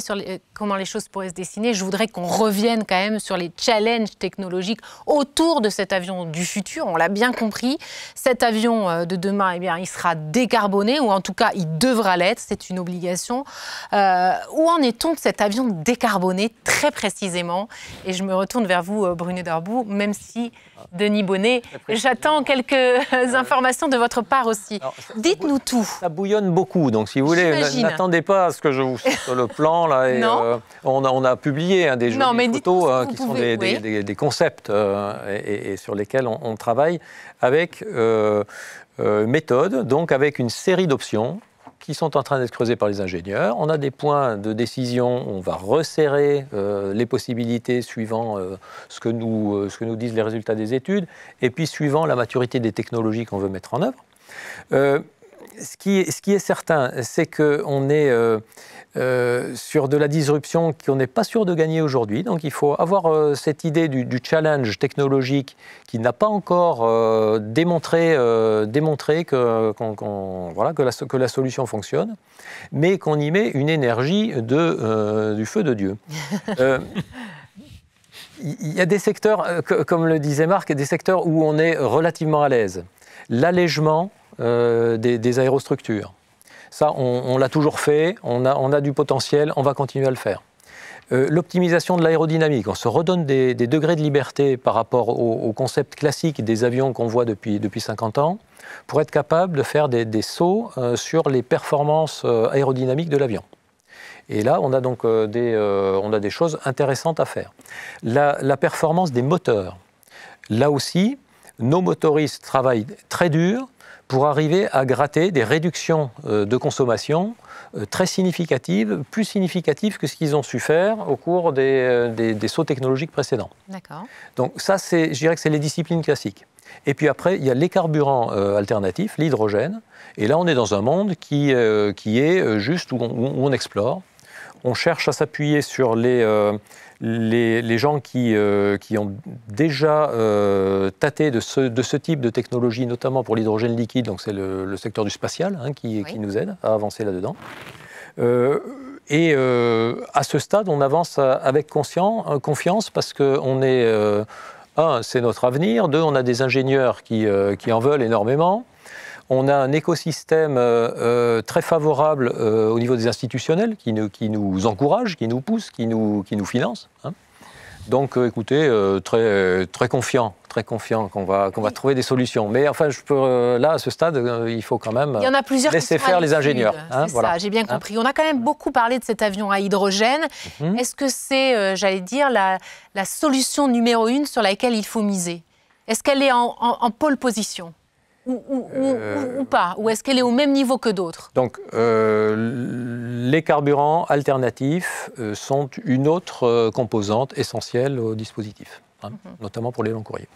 comment les choses pourraient se dessiner. Je voudrais qu'on revienne quand même sur les challenges technologiques autour de cet avion du futur. On l'a bien compris, cet avion de demain, eh bien, il sera décarboné, ou en tout cas, il devra l'être, c'est une obligation. Où en est-on de cet avion décarboné, très précisément? Et je me retourne vers vous, Bruno Darboux, même si, Denis Bonnet, j'attends quelques informations de votre part aussi. Alors, dites-nous tout. Ça bouillonne beaucoup, donc si vous voulez, n'attendez pas à ce que je vous sorte le plan. Là, et, on a publié des jolies photos qui sont des concepts et sur lesquels on travaille avec méthode, donc avec une série d'options qui sont en train d'être creusées par les ingénieurs. On a des points de décision, on va resserrer les possibilités suivant ce que nous disent les résultats des études, et puis suivant la maturité des technologies qu'on veut mettre en œuvre. Ce qui est certain, c'est qu'on est sur de la disruption qu'on n'est pas sûr de gagner aujourd'hui. Donc il faut avoir cette idée du challenge technologique qui n'a pas encore démontré que la solution fonctionne, mais qu'on y met une énergie du feu de Dieu. Il y a des secteurs, comme le disait Marc, des secteurs où on est relativement à l'aise. L'allègement des aérostructures. Ça, on l'a toujours fait, on a du potentiel, on va continuer à le faire. L'optimisation de l'aérodynamique, on se redonne des degrés de liberté par rapport au concept classique des avions qu'on voit depuis 50 ans, pour être capable de faire des sauts sur les performances aérodynamiques de l'avion. Et là, on a donc des choses intéressantes à faire. La performance des moteurs. Là aussi, nos motoristes travaillent très dur pour arriver à gratter des réductions de consommation très significatives, plus significatives que ce qu'ils ont su faire au cours des sauts technologiques précédents. D'accord. Donc ça, je dirais que c'est les disciplines classiques. Et puis après, il y a les carburants alternatifs, l'hydrogène. Et là, on est dans un monde qui est juste où on explore. On cherche à s'appuyer sur les gens qui ont déjà tâté de ce type de technologie, notamment pour l'hydrogène liquide, donc c'est le secteur du spatial qui nous aide à avancer là-dedans. À ce stade, on avance avec confiance parce qu'on est, c'est notre avenir, deux, on a des ingénieurs qui en veulent énormément. On a un écosystème très favorable au niveau des institutionnels qui nous encourage, qui nous pousse, qui nous finance. Donc, écoutez, très confiant qu'on va trouver des solutions. Mais enfin, là, à ce stade, il faut quand même laisser faire les ingénieurs. Voilà. Ça, j'ai bien compris. On a quand même beaucoup parlé de cet avion à hydrogène. Est-ce que c'est, j'allais dire, la solution numéro 1 sur laquelle il faut miser? Est-ce qu'elle est en pole position? Ou pas? Ou est-ce qu'elle est au même niveau que d'autres? Donc, les carburants alternatifs sont une autre composante essentielle au dispositif, notamment pour les longs courriers.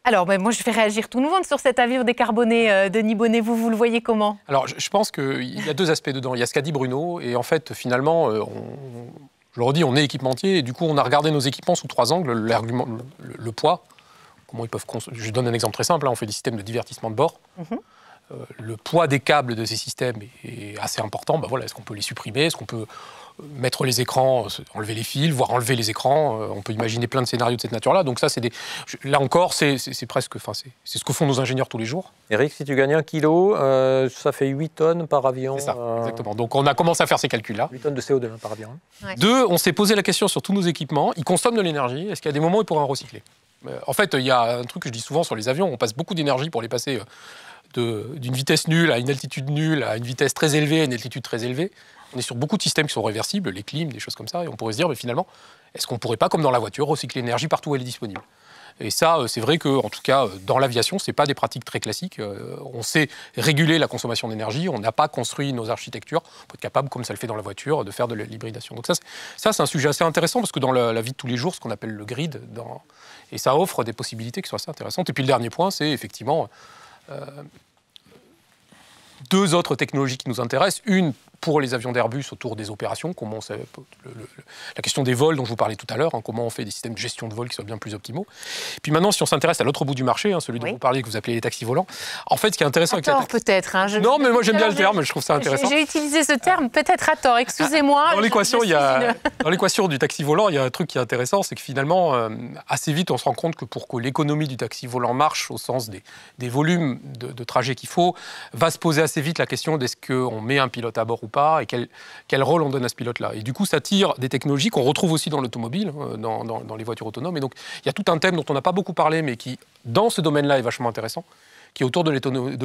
Alors, moi, je vais réagir tout le monde sur cet avion décarboné. Denis Bonnet, vous le voyez comment? Alors, je pense qu'il y a deux aspects dedans. Il y a ce qu'a dit Bruno, et en fait, finalement, je le redis, on est équipementier, et du coup, on a regardé nos équipements sous trois angles, le poids. Comment ils peuvent je donne un exemple très simple, on fait des systèmes de divertissement de bord. Le poids des câbles de ces systèmes est assez important. Est-ce qu'on peut les supprimer? Est-ce qu'on peut mettre les écrans, enlever les fils, voire enlever les écrans? On peut imaginer plein de scénarios de cette nature-là. Donc ça, là encore, c'est presque, c'est ce que font nos ingénieurs tous les jours. Eric, si tu gagnes 1 kilo, ça fait 8 tonnes par avion. C'est ça, exactement. Donc on a commencé à faire ces calculs-là. 8 tonnes de CO2 par avion. Ouais. Deux, on s'est posé la question sur tous nos équipements. Ils consomment de l'énergie. Est-ce qu'il y a des moments où ils pourraient en recycler? En fait, il y a un truc que je dis souvent sur les avions. On passe beaucoup d'énergie pour les passer d'une vitesse nulle à une altitude nulle, à une vitesse très élevée, à une altitude très élevée. On est sur beaucoup de systèmes qui sont réversibles, les clims, des choses comme ça. Et on pourrait se dire, mais finalement, est-ce qu'on ne pourrait pas, comme dans la voiture, recycler l'énergie partout où elle est disponible? Et ça, c'est vrai qu'en tout cas, dans l'aviation, ce n'est pas des pratiques très classiques. On sait réguler la consommation d'énergie, on n'a pas construit nos architectures pour être capable, comme ça le fait dans la voiture, de faire de l'hybridation. Donc ça, c'est un sujet assez intéressant, parce que dans la vie de tous les jours, ce qu'on appelle le grid, et ça offre des possibilités qui sont assez intéressantes. Et puis le dernier point, c'est effectivement deux autres technologies qui nous intéressent. Une pour les avions d'Airbus autour des opérations, la question des vols dont je vous parlais tout à l'heure, comment on fait des systèmes de gestion de vol qui soient bien plus optimaux. Puis maintenant, si on s'intéresse à l'autre bout du marché, celui dont vous parliez, que vous appelez les taxis volants, en fait, ce qui est intéressant avec peut-être. Non, mais moi j'aime bien le terme, je trouve ça intéressant. J'ai utilisé ce terme peut-être à tort, excusez-moi. Dans l'équation du taxi volant, il y a un truc qui est intéressant, c'est que finalement, assez vite, on se rend compte que pour que l'économie du taxi volant marche au sens des volumes de trajets qu'il faut, va se poser assez vite la question d'est-ce qu'on met un pilote à bord ou pas, et quel rôle on donne à ce pilote-là. Et du coup, ça tire des technologies qu'on retrouve aussi dans l'automobile, dans les voitures autonomes. Et donc, il y a tout un thème dont on n'a pas beaucoup parlé, mais qui, dans ce domaine-là, est vachement intéressant, qui est autour de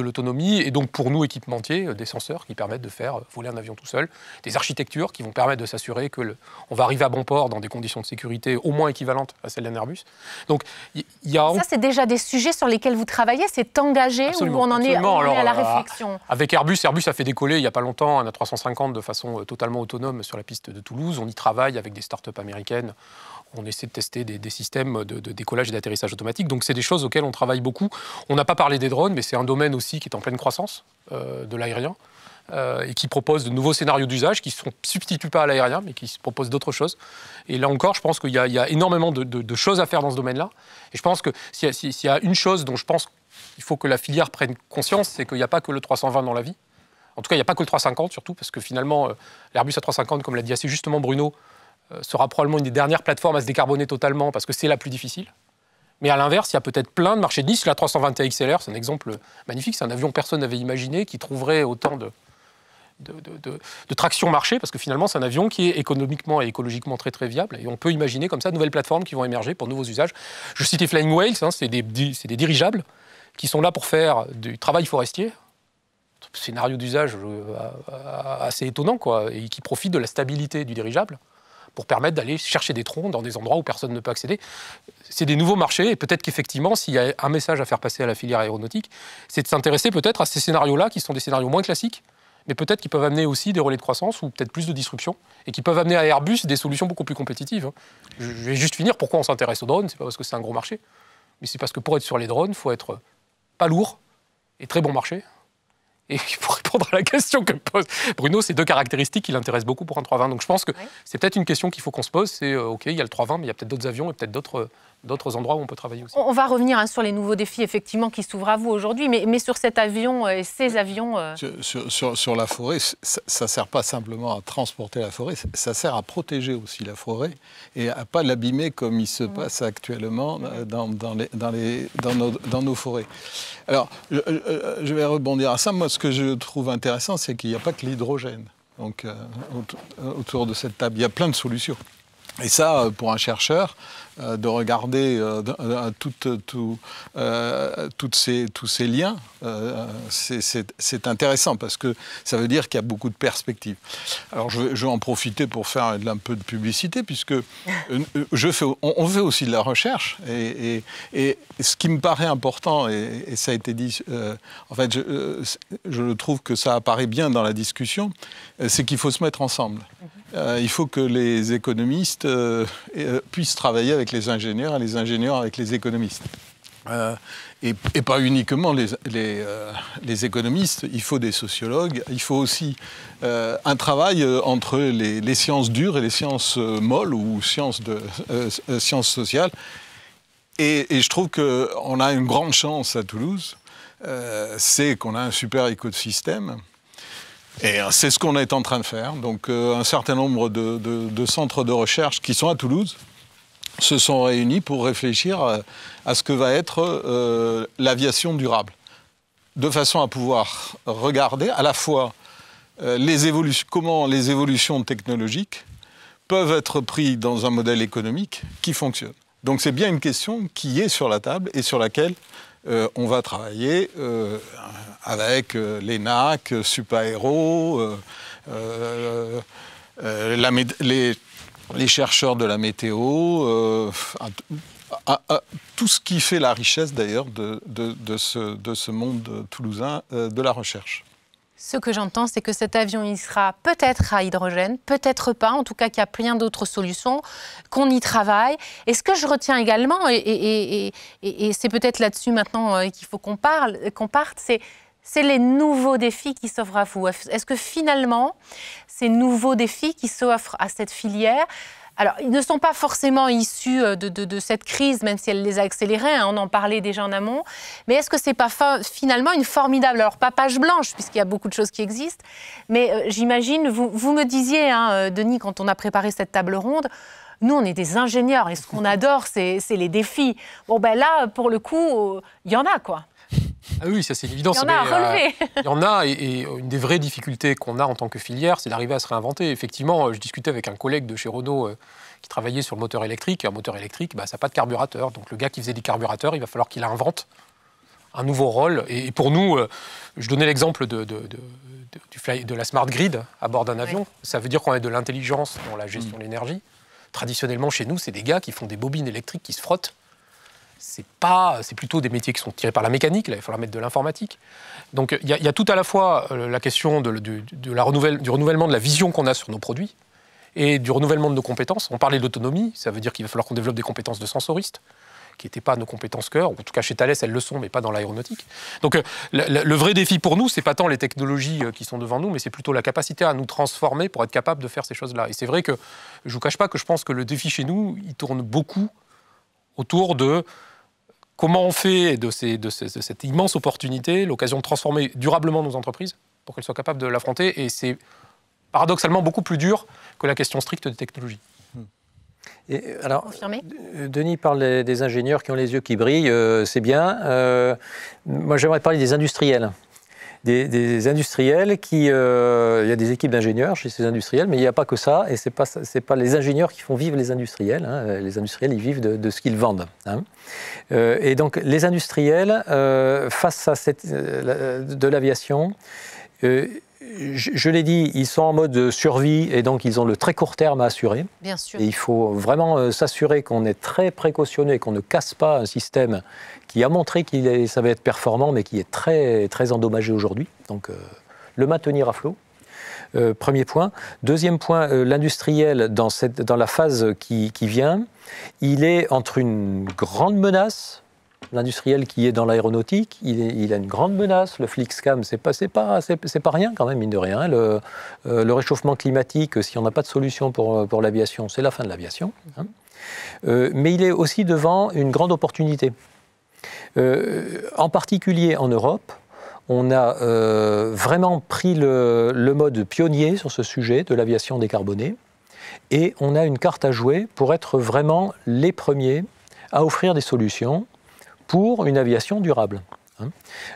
l'autonomie, et donc pour nous, équipementiers, des senseurs qui permettent de faire voler un avion tout seul, des architectures qui vont permettre de s'assurer qu'on va arriver à bon port dans des conditions de sécurité au moins équivalentes à celles d'un Airbus. Donc, ça, c'est déjà des sujets sur lesquels vous travaillez, c'est engagé, absolument, où on en est à la réflexion. Avec Airbus a fait décoller il n'y a pas longtemps un A350 de façon totalement autonome sur la piste de Toulouse. On y travaille avec des startups américaines. On essaie de tester des systèmes de décollage et d'atterrissage automatique. Donc, c'est des choses auxquelles on travaille beaucoup. On n'a pas parlé des drones, mais c'est un domaine aussi qui est en pleine croissance de l'aérien et qui propose de nouveaux scénarios d'usage qui ne se substituent pas à l'aérien, mais qui se proposent d'autres choses. Et là encore, je pense qu'il y a énormément de choses à faire dans ce domaine-là. Et je pense que s'il y a une chose dont je pense qu'il faut que la filière prenne conscience, c'est qu'il n'y a pas que le 320 dans la vie. En tout cas, il n'y a pas que le 350, surtout, parce que finalement, l'Airbus A350, comme l'a dit assez justement Bruno, sera probablement une des dernières plateformes à se décarboner totalement parce que c'est la plus difficile. Mais à l'inverse, il y a peut-être plein de marchés de niche. La 320 XLR, c'est un exemple magnifique. C'est un avion que personne n'avait imaginé qui trouverait autant de traction marché parce que finalement, c'est un avion qui est économiquement et écologiquement très très viable. Et on peut imaginer comme ça de nouvelles plateformes qui vont émerger pour de nouveaux usages. Je citais Flying Whales, c'est des dirigeables qui sont là pour faire du travail forestier. Scénario d'usage assez étonnant, quoi, et qui profitent de la stabilité du dirigeable pour permettre d'aller chercher des troncs dans des endroits où personne ne peut accéder. C'est des nouveaux marchés, et peut-être qu'effectivement, s'il y a un message à faire passer à la filière aéronautique, c'est de s'intéresser peut-être à ces scénarios-là, qui sont des scénarios moins classiques, mais peut-être qui peuvent amener aussi des relais de croissance, ou peut-être plus de disruption, et qui peuvent amener à Airbus des solutions beaucoup plus compétitives. Je vais juste finir, pourquoi on s'intéresse aux drones, c'est pas parce que c'est un gros marché, mais c'est parce que pour être sur les drones, il faut être pas lourd, et très bon marché. Et pour répondre à la question que pose Bruno, c'est deux caractéristiques qui l'intéressent beaucoup pour un 320. Donc je pense que c'est peut-être une question qu'il faut qu'on se pose, c'est OK, il y a le 320, mais il y a peut-être d'autres avions et peut-être d'autres endroits où on peut travailler aussi. On va revenir sur les nouveaux défis effectivement qui s'ouvrent à vous aujourd'hui, mais sur cet avion et ces avions... Sur la forêt, ça ne sert pas simplement à transporter la forêt, ça sert à protéger aussi la forêt et à ne pas l'abîmer comme il se passe actuellement dans nos forêts. Alors, je vais rebondir à ça. Moi, ce que je trouve intéressant, c'est qu'il n'y a pas que l'hydrogène. Donc, autour de cette table, il y a plein de solutions. Et ça, pour un chercheur, de regarder tous ces liens, c'est intéressant parce que ça veut dire qu'il y a beaucoup de perspectives. Alors je vais en profiter pour faire un peu de publicité puisque on fait aussi de la recherche et ce qui me paraît important, et ça a été dit, en fait je trouve que ça apparaît bien dans la discussion, c'est qu'il faut se mettre ensemble. Il faut que les économistes puissent travailler avec les ingénieurs et les ingénieurs avec les économistes. Et pas uniquement les économistes, il faut des sociologues, il faut aussi un travail entre les sciences dures et les sciences molles ou sciences sociales. Et je trouve qu'on a une grande chance à Toulouse, c'est qu'on a un super écosystème. Et c'est ce qu'on est en train de faire. Donc un certain nombre de centres de recherche qui sont à Toulouse se sont réunis pour réfléchir à ce que va être l'aviation durable. De façon à pouvoir regarder à la fois comment les évolutions technologiques peuvent être prises dans un modèle économique qui fonctionne. Donc c'est bien une question qui est sur la table et sur laquelle on va travailler avec l'ENAC, Supaéro, les chercheurs de la météo, tout ce qui fait la richesse d'ailleurs de ce monde toulousain de la recherche. Ce que j'entends, c'est que cet avion, il sera peut-être à hydrogène, peut-être pas, en tout cas qu'il y a plein d'autres solutions, qu'on y travaille. Et ce que je retiens également, et c'est peut-être là-dessus maintenant qu'il faut qu'on parte, c'est les nouveaux défis qui s'offrent à vous. Est-ce que finalement, ces nouveaux défis qui s'offrent à cette filière, alors ils ne sont pas forcément issus de cette crise, même si elle les a accélérés, hein, on en parlait déjà en amont, mais est-ce que ce n'est pas finalement une formidable, alors pas page blanche, puisqu'il y a beaucoup de choses qui existent, mais j'imagine, vous me disiez, hein, Denis, quand on a préparé cette table ronde, nous, on est des ingénieurs et ce qu'on adore, c'est les défis. Bon, ben là, pour le coup, il y en a, quoi. Ah oui, ça c'est évident. Il y en a à relever. Il y en a, et une des vraies difficultés qu'on a en tant que filière, c'est d'arriver à se réinventer. Effectivement, je discutais avec un collègue de chez Renault qui travaillait sur le moteur électrique. Un moteur électrique, ça n'a pas de carburateur. Donc le gars qui faisait des carburateurs, il va falloir qu'il invente un nouveau rôle. Et pour nous, je donnais l'exemple de la smart grid à bord d'un avion. Oui. Ça veut dire qu'on a de l'intelligence dans la gestion de l'énergie. Traditionnellement, chez nous, c'est des gars qui font des bobines électriques qui se frottent. C'est plutôt des métiers qui sont tirés par la mécanique. Là, il va falloir mettre de l'informatique. Donc, il y a tout à la fois la question du renouvellement de la vision qu'on a sur nos produits et du renouvellement de nos compétences. On parlait d'autonomie. Ça veut dire qu'il va falloir qu'on développe des compétences de sensoriste, qui n'étaient pas nos compétences cœur. En tout cas, chez Thales, elles le sont, mais pas dans l'aéronautique. Donc, le vrai défi pour nous, c'est pas tant les technologies qui sont devant nous, mais c'est plutôt la capacité à nous transformer pour être capable de faire ces choses-là. Et c'est vrai que je vous cache pas que je pense que le défi chez nous, il tourne beaucoup autour de comment on fait de cette immense opportunité l'occasion de transformer durablement nos entreprises pour qu'elles soient capables de l'affronter. Et c'est paradoxalement beaucoup plus dur que la question stricte des technologies. Et alors, Denis parle des ingénieurs qui ont les yeux qui brillent, c'est bien. Moi, j'aimerais parler des industriels. Des industriels il y a des équipes d'ingénieurs chez ces industriels, mais il n'y a pas que ça, et c'est pas les ingénieurs qui font vivre les industriels. Hein. Les industriels, ils vivent de ce qu'ils vendent. Hein. Et donc, les industriels, face à de l'aviation, je l'ai dit, ils sont en mode survie et donc ils ont le très court terme à assurer. Bien sûr. Et il faut vraiment s'assurer qu'on est très précautionné, qu'on ne casse pas un système qui a montré qu'il savait être performant, mais qui est très, très endommagé aujourd'hui. Donc, le maintenir à flot. Premier point. Deuxième point, l'industriel, dans la phase qui vient, il est entre une grande menace. L'industriel qui est dans l'aéronautique, il a une grande menace. Le FlixCam, c'est pas rien quand même, mine de rien. Le réchauffement climatique, si on n'a pas de solution pour l'aviation, c'est la fin de l'aviation. Hein. Mais il est aussi devant une grande opportunité. En particulier en Europe, on a vraiment pris le mode pionnier sur ce sujet de l'aviation décarbonée. Et on a une carte à jouer pour être vraiment les premiers à offrir des solutions pour une aviation durable.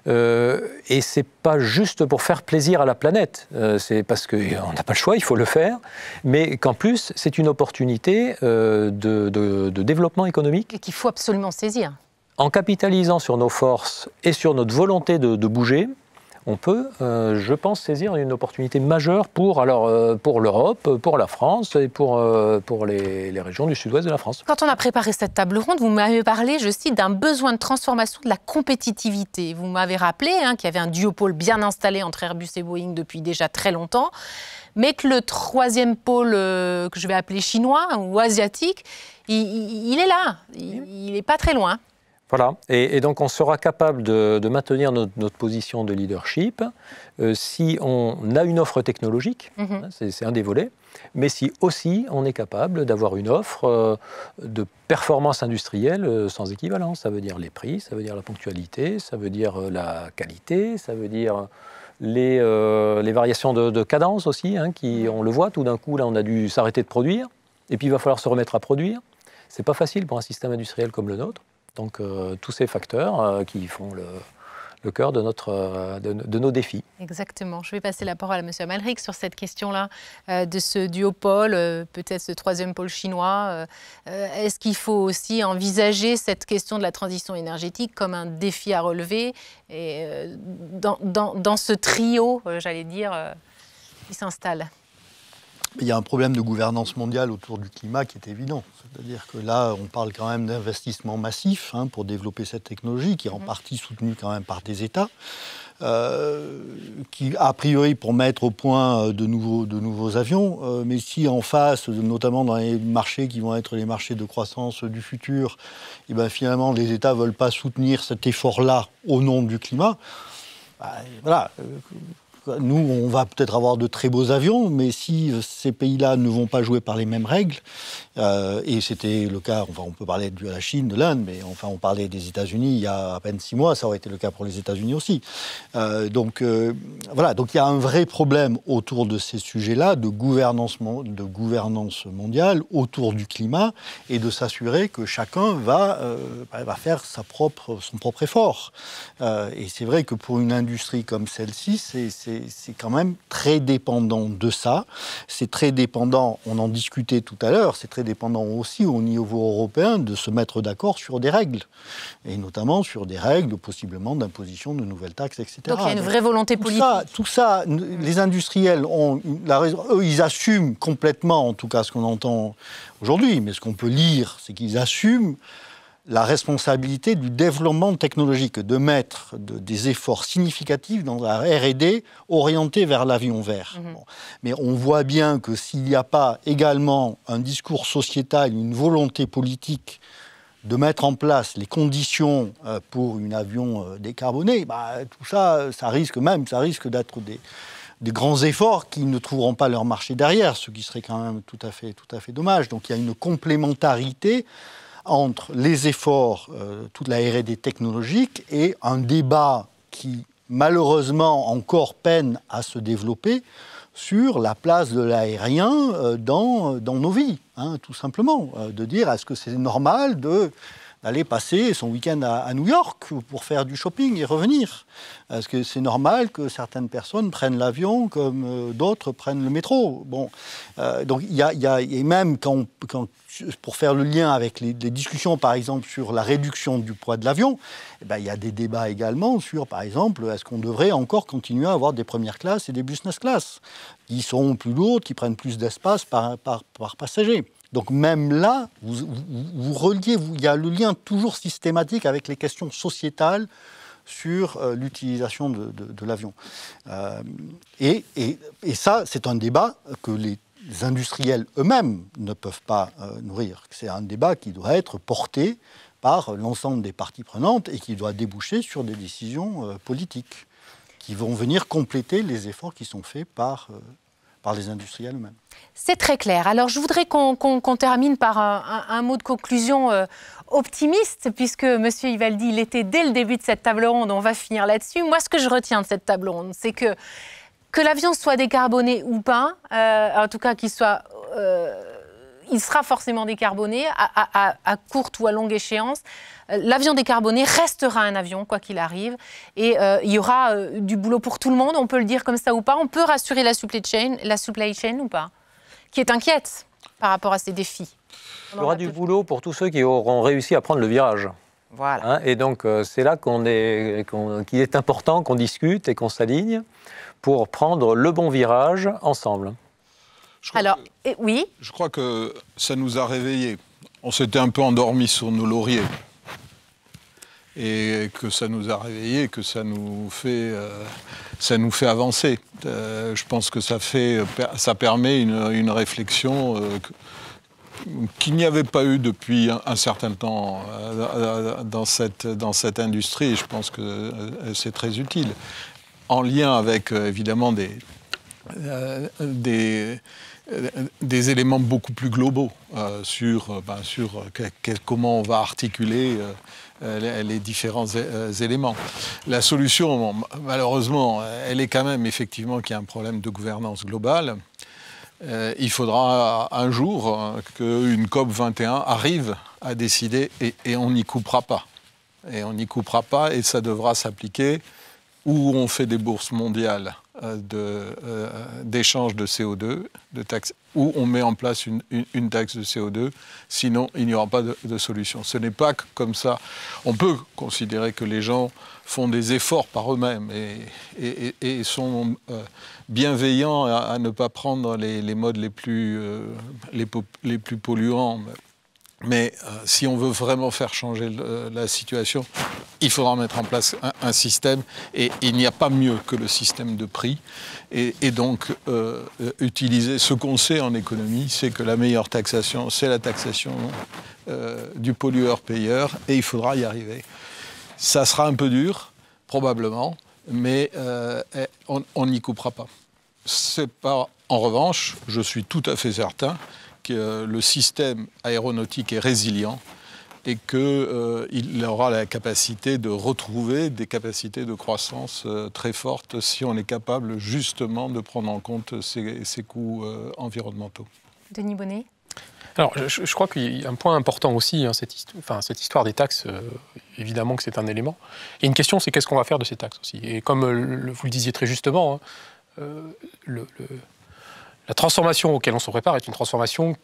Et ce n'est pas juste pour faire plaisir à la planète, c'est parce qu'on n'a pas le choix, il faut le faire, mais qu'en plus, c'est une opportunité de développement économique. Et qu'il faut absolument saisir. En capitalisant sur nos forces et sur notre volonté de bouger, on peut, je pense, saisir une opportunité majeure pour l'Europe, pour la France et pour les régions du sud-ouest de la France. Quand on a préparé cette table ronde, vous m'avez parlé, je cite, d'un besoin de transformation de la compétitivité. Vous m'avez rappelé qu'il y avait un duopôle bien installé entre Airbus et Boeing depuis déjà très longtemps, mais que le troisième pôle, que je vais appeler chinois ou asiatique, il est là, il n'est pas très loin. Voilà, et donc on sera capable de maintenir notre position de leadership si on a une offre technologique, c'est un des volets, mais si aussi on est capable d'avoir une offre de performance industrielle sans équivalent. Ça veut dire les prix, ça veut dire la ponctualité, ça veut dire la qualité, ça veut dire les variations de cadence aussi, on le voit, tout d'un coup, là on a dû s'arrêter de produire, et puis il va falloir se remettre à produire. C'est pas facile pour un système industriel comme le nôtre. Donc tous ces facteurs qui font le cœur de nos défis. Exactement. Je vais passer la parole à M. Amalric sur cette question-là de ce duopôle, peut-être ce troisième pôle chinois. Est-ce qu'il faut aussi envisager cette question de la transition énergétique comme un défi à relever et, dans ce trio, j'allais dire, qui s'installe ? Il y a un problème de gouvernance mondiale autour du climat qui est évident. C'est-à-dire que là, on parle quand même d'investissements massifs pour développer cette technologie, qui est en partie soutenue quand même par des États, qui, a priori, pour mettre au point de nouveaux avions, mais si en face, notamment dans les marchés qui vont être les marchés de croissance du futur, et finalement, les États ne veulent pas soutenir cet effort-là au nom du climat, voilà. Nous, on va peut-être avoir de très beaux avions, mais si ces pays-là ne vont pas jouer par les mêmes règles, et c'était le cas, enfin, on peut parler de la Chine, de l'Inde, mais enfin, on parlait des États-Unis il y a à peine 6 mois, ça aurait été le cas pour les États-Unis aussi. Voilà, donc il y a un vrai problème autour de ces sujets-là, de gouvernance mondiale, autour du climat, et de s'assurer que chacun va faire son propre effort. Et c'est vrai que pour une industrie comme celle-ci, c'est quand même très dépendant de ça. C'est très dépendant, on en discutait tout à l'heure, c'est très dépendant aussi au niveau européen de se mettre d'accord sur des règles. Et notamment sur des règles possiblement d'imposition de nouvelles taxes, etc. Donc il y a une vraie volonté politique. Tout ça, les industriels ont la raison. Eux, ils assument complètement, en tout cas ce qu'on entend aujourd'hui, mais ce qu'on peut lire, c'est qu'ils assument la responsabilité du développement technologique, de mettre des efforts significatifs dans la R&D orientés vers l'avion vert. Bon. Mais on voit bien que s'il n'y a pas également un discours sociétal, une volonté politique de mettre en place les conditions pour un avion décarboné, tout ça, ça risque d'être des grands efforts qui ne trouveront pas leur marché derrière, ce qui serait quand même tout à fait dommage. Donc il y a une complémentarité entre les efforts, toute la R&D technologique, et un débat qui, malheureusement, encore peine à se développer sur la place de l'aérien dans nos vies, tout simplement. De dire, est-ce que c'est normal d'aller passer son week-end à New York pour faire du shopping et revenir? Est-ce que c'est normal que certaines personnes prennent l'avion comme d'autres prennent le métro? Bon, donc il y a et même pour faire le lien avec les discussions, par exemple, sur la réduction du poids de l'avion, il y a des débats également sur, par exemple, est-ce qu'on devrait encore continuer à avoir des premières classes et des business class qui sont plus lourdes, qui prennent plus d'espace par passager. Donc même là, vous reliez, il y a le lien toujours systématique avec les questions sociétales sur l'utilisation de l'avion. Et ça, c'est un débat que les industriels eux-mêmes ne peuvent pas nourrir. C'est un débat qui doit être porté par l'ensemble des parties prenantes et qui doit déboucher sur des décisions politiques qui vont venir compléter les efforts qui sont faits par les industriels eux-mêmes. C'est très clair. Alors, je voudrais qu'on termine par un mot de conclusion optimiste, puisque M. Ivaldi, il était dès le début de cette table ronde, on va finir là-dessus. Moi, ce que je retiens de cette table ronde, c'est que l'avion soit décarboné ou pas, en tout cas qu'il soit... il sera forcément décarboné à courte ou à longue échéance. L'avion décarboné restera un avion, quoi qu'il arrive. Et il y aura du boulot pour tout le monde, on peut le dire comme ça ou pas. On peut rassurer la supply chain ou pas, qui est inquiète par rapport à ces défis. Il y aura du boulot pour tous ceux qui auront réussi à prendre le virage. Voilà. Et donc, c'est là qu'il est important qu'on discute et qu'on s'aligne pour prendre le bon virage ensemble. Oui. Je crois que ça nous a réveillés. On s'était un peu endormis sur nos lauriers. Et que ça nous a réveillés, que ça nous fait avancer. Je pense que ça permet une réflexion qu'il n'y avait pas eu depuis un certain temps dans cette industrie. Et je pense que c'est très utile. En lien avec, évidemment, des éléments beaucoup plus globaux sur comment on va articuler les différents éléments. La solution, malheureusement, elle est quand même effectivement qu'il y a un problème de gouvernance globale. Il faudra un jour qu'une COP21 arrive à décider et on n'y coupera pas. Et on n'y coupera pas et ça devra s'appliquer où on fait des bourses mondiales d'échange de CO2, de taxes, où on met en place une taxe de CO2, sinon il n'y aura pas de solution. Ce n'est pas comme ça. On peut considérer que les gens font des efforts par eux-mêmes et sont bienveillants à ne pas prendre les modes les plus polluants. Mais si on veut vraiment faire changer la situation, il faudra mettre en place un système. Et il n'y a pas mieux que le système de prix. Et donc, utiliser ce qu'on sait en économie, c'est que la meilleure taxation, c'est la taxation du pollueur-payeur. Et il faudra y arriver. Ça sera un peu dur, probablement. mais on n'y coupera pas. C'est pas. En revanche, je suis tout à fait certain que le système aéronautique est résilient et qu'il aura la capacité de retrouver des capacités de croissance très fortes si on est capable justement de prendre en compte ces coûts environnementaux. Denis Bonnet? Alors, je crois qu'il y a un point important aussi, hein, cette histoire des taxes, évidemment que c'est un élément. Et une question, c'est qu'est-ce qu'on va faire de ces taxes aussi. Et comme vous le disiez très justement, hein, la transformation auquel on se prépare est une transformation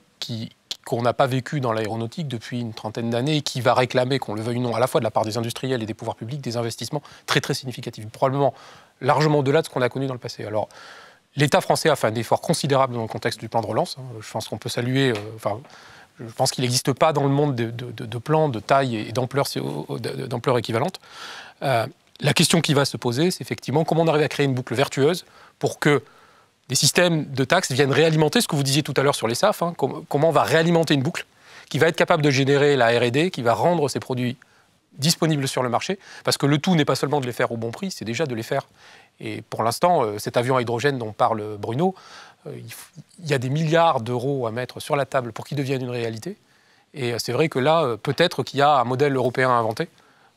qu'on n'a pas vécue dans l'aéronautique depuis une trentaine d'années et qui va réclamer, qu'on le veuille ou non, à la fois de la part des industriels et des pouvoirs publics, des investissements très très significatifs, probablement largement au-delà de ce qu'on a connu dans le passé. Alors, l'État français a fait un effort considérable dans le contexte du plan de relance. Je pense qu'on peut saluer. Je pense qu'il n'existe pas dans le monde de plans de taille et d'ampleur équivalente. La question qui va se poser, c'est effectivement comment on arrive à créer une boucle vertueuse pour que des systèmes de taxes viennent réalimenter ce que vous disiez tout à l'heure sur les SAF. Hein, comment on va réalimenter une boucle qui va être capable de générer la R&D, qui va rendre ces produits disponibles sur le marché. Parce que le tout n'est pas seulement de les faire au bon prix, c'est déjà de les faire. Et pour l'instant, cet avion à hydrogène dont parle Bruno, il y a des milliards d'euros à mettre sur la table pour qu'il devienne une réalité. Et c'est vrai que là, peut-être qu'il y a un modèle européen à inventer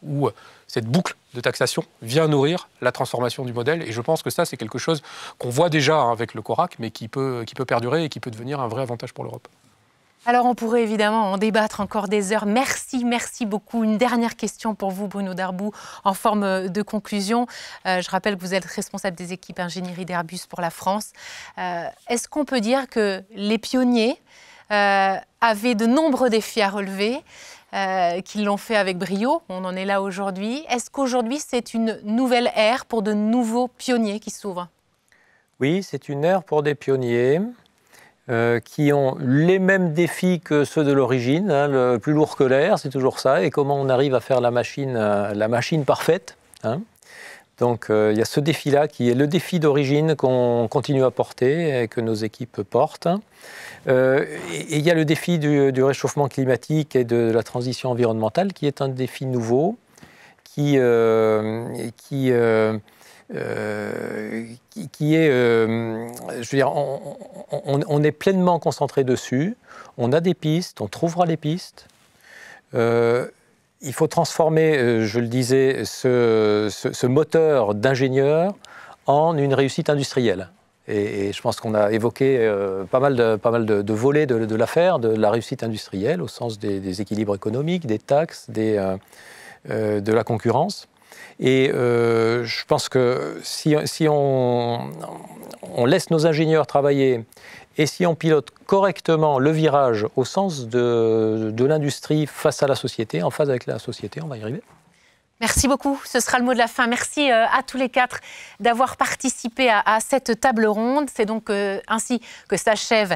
où cette boucle de taxation vient nourrir la transformation du modèle. Et je pense que ça, c'est quelque chose qu'on voit déjà avec le CORAC, mais qui peut perdurer et qui peut devenir un vrai avantage pour l'Europe. Alors, on pourrait évidemment en débattre encore des heures. Merci beaucoup. Une dernière question pour vous, Bruno Darboux, en forme de conclusion. Je rappelle que vous êtes responsable des équipes ingénierie d'Airbus pour la France. Est-ce qu'on peut dire que les pionniers avaient de nombreux défis à relever, qu'ils l'ont fait avec brio? On en est là aujourd'hui. Est-ce qu'aujourd'hui, c'est une nouvelle ère pour de nouveaux pionniers qui s'ouvrent? Oui, c'est une ère pour des pionniers. Qui ont les mêmes défis que ceux de l'origine, hein, le plus lourd que l'air, c'est toujours ça, et comment on arrive à faire la machine parfaite. Hein. Donc il y a ce défi-là qui est le défi d'origine qu'on continue à porter et que nos équipes portent. Et il y a le défi du réchauffement climatique et de la transition environnementale qui est un défi nouveau, qui est, je veux dire, on est pleinement concentré dessus, on a des pistes, on trouvera les pistes. Il faut transformer, je le disais, ce moteur d'ingénieur en une réussite industrielle. Et je pense qu'on a évoqué pas mal de volets de l'affaire, de la réussite industrielle, au sens des équilibres économiques, des taxes, de la concurrence. Et je pense que si on laisse nos ingénieurs travailler et si on pilote correctement le virage au sens de l'industrie face à la société, en phase avec la société, on va y arriver. Merci beaucoup, ce sera le mot de la fin. Merci à tous les quatre d'avoir participé à cette table ronde. C'est donc ainsi que s'achève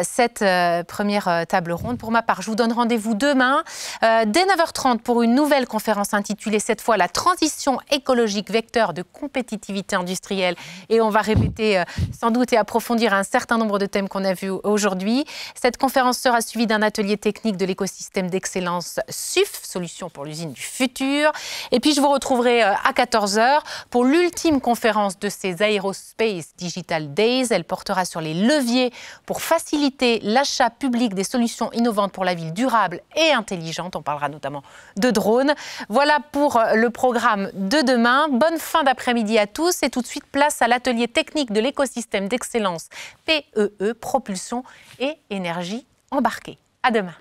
cette première table ronde. Pour ma part, je vous donne rendez-vous demain dès 9h30 pour une nouvelle conférence intitulée cette fois « La transition écologique, vecteur de compétitivité industrielle ». Et on va répéter sans doute et approfondir un certain nombre de thèmes qu'on a vus aujourd'hui. Cette conférence sera suivie d'un atelier technique de l'écosystème d'excellence SUF, solution pour l'usine du futur. Et puis, je vous retrouverai à 14h pour l'ultime conférence de ces Aerospace Digital Days. Elle portera sur les leviers pour faciliter l'achat public des solutions innovantes pour la ville durable et intelligente. On parlera notamment de drones. Voilà pour le programme de demain. Bonne fin d'après-midi à tous. Et tout de suite, place à l'atelier technique de l'écosystème d'excellence PEE, propulsion et énergie embarquée. À demain.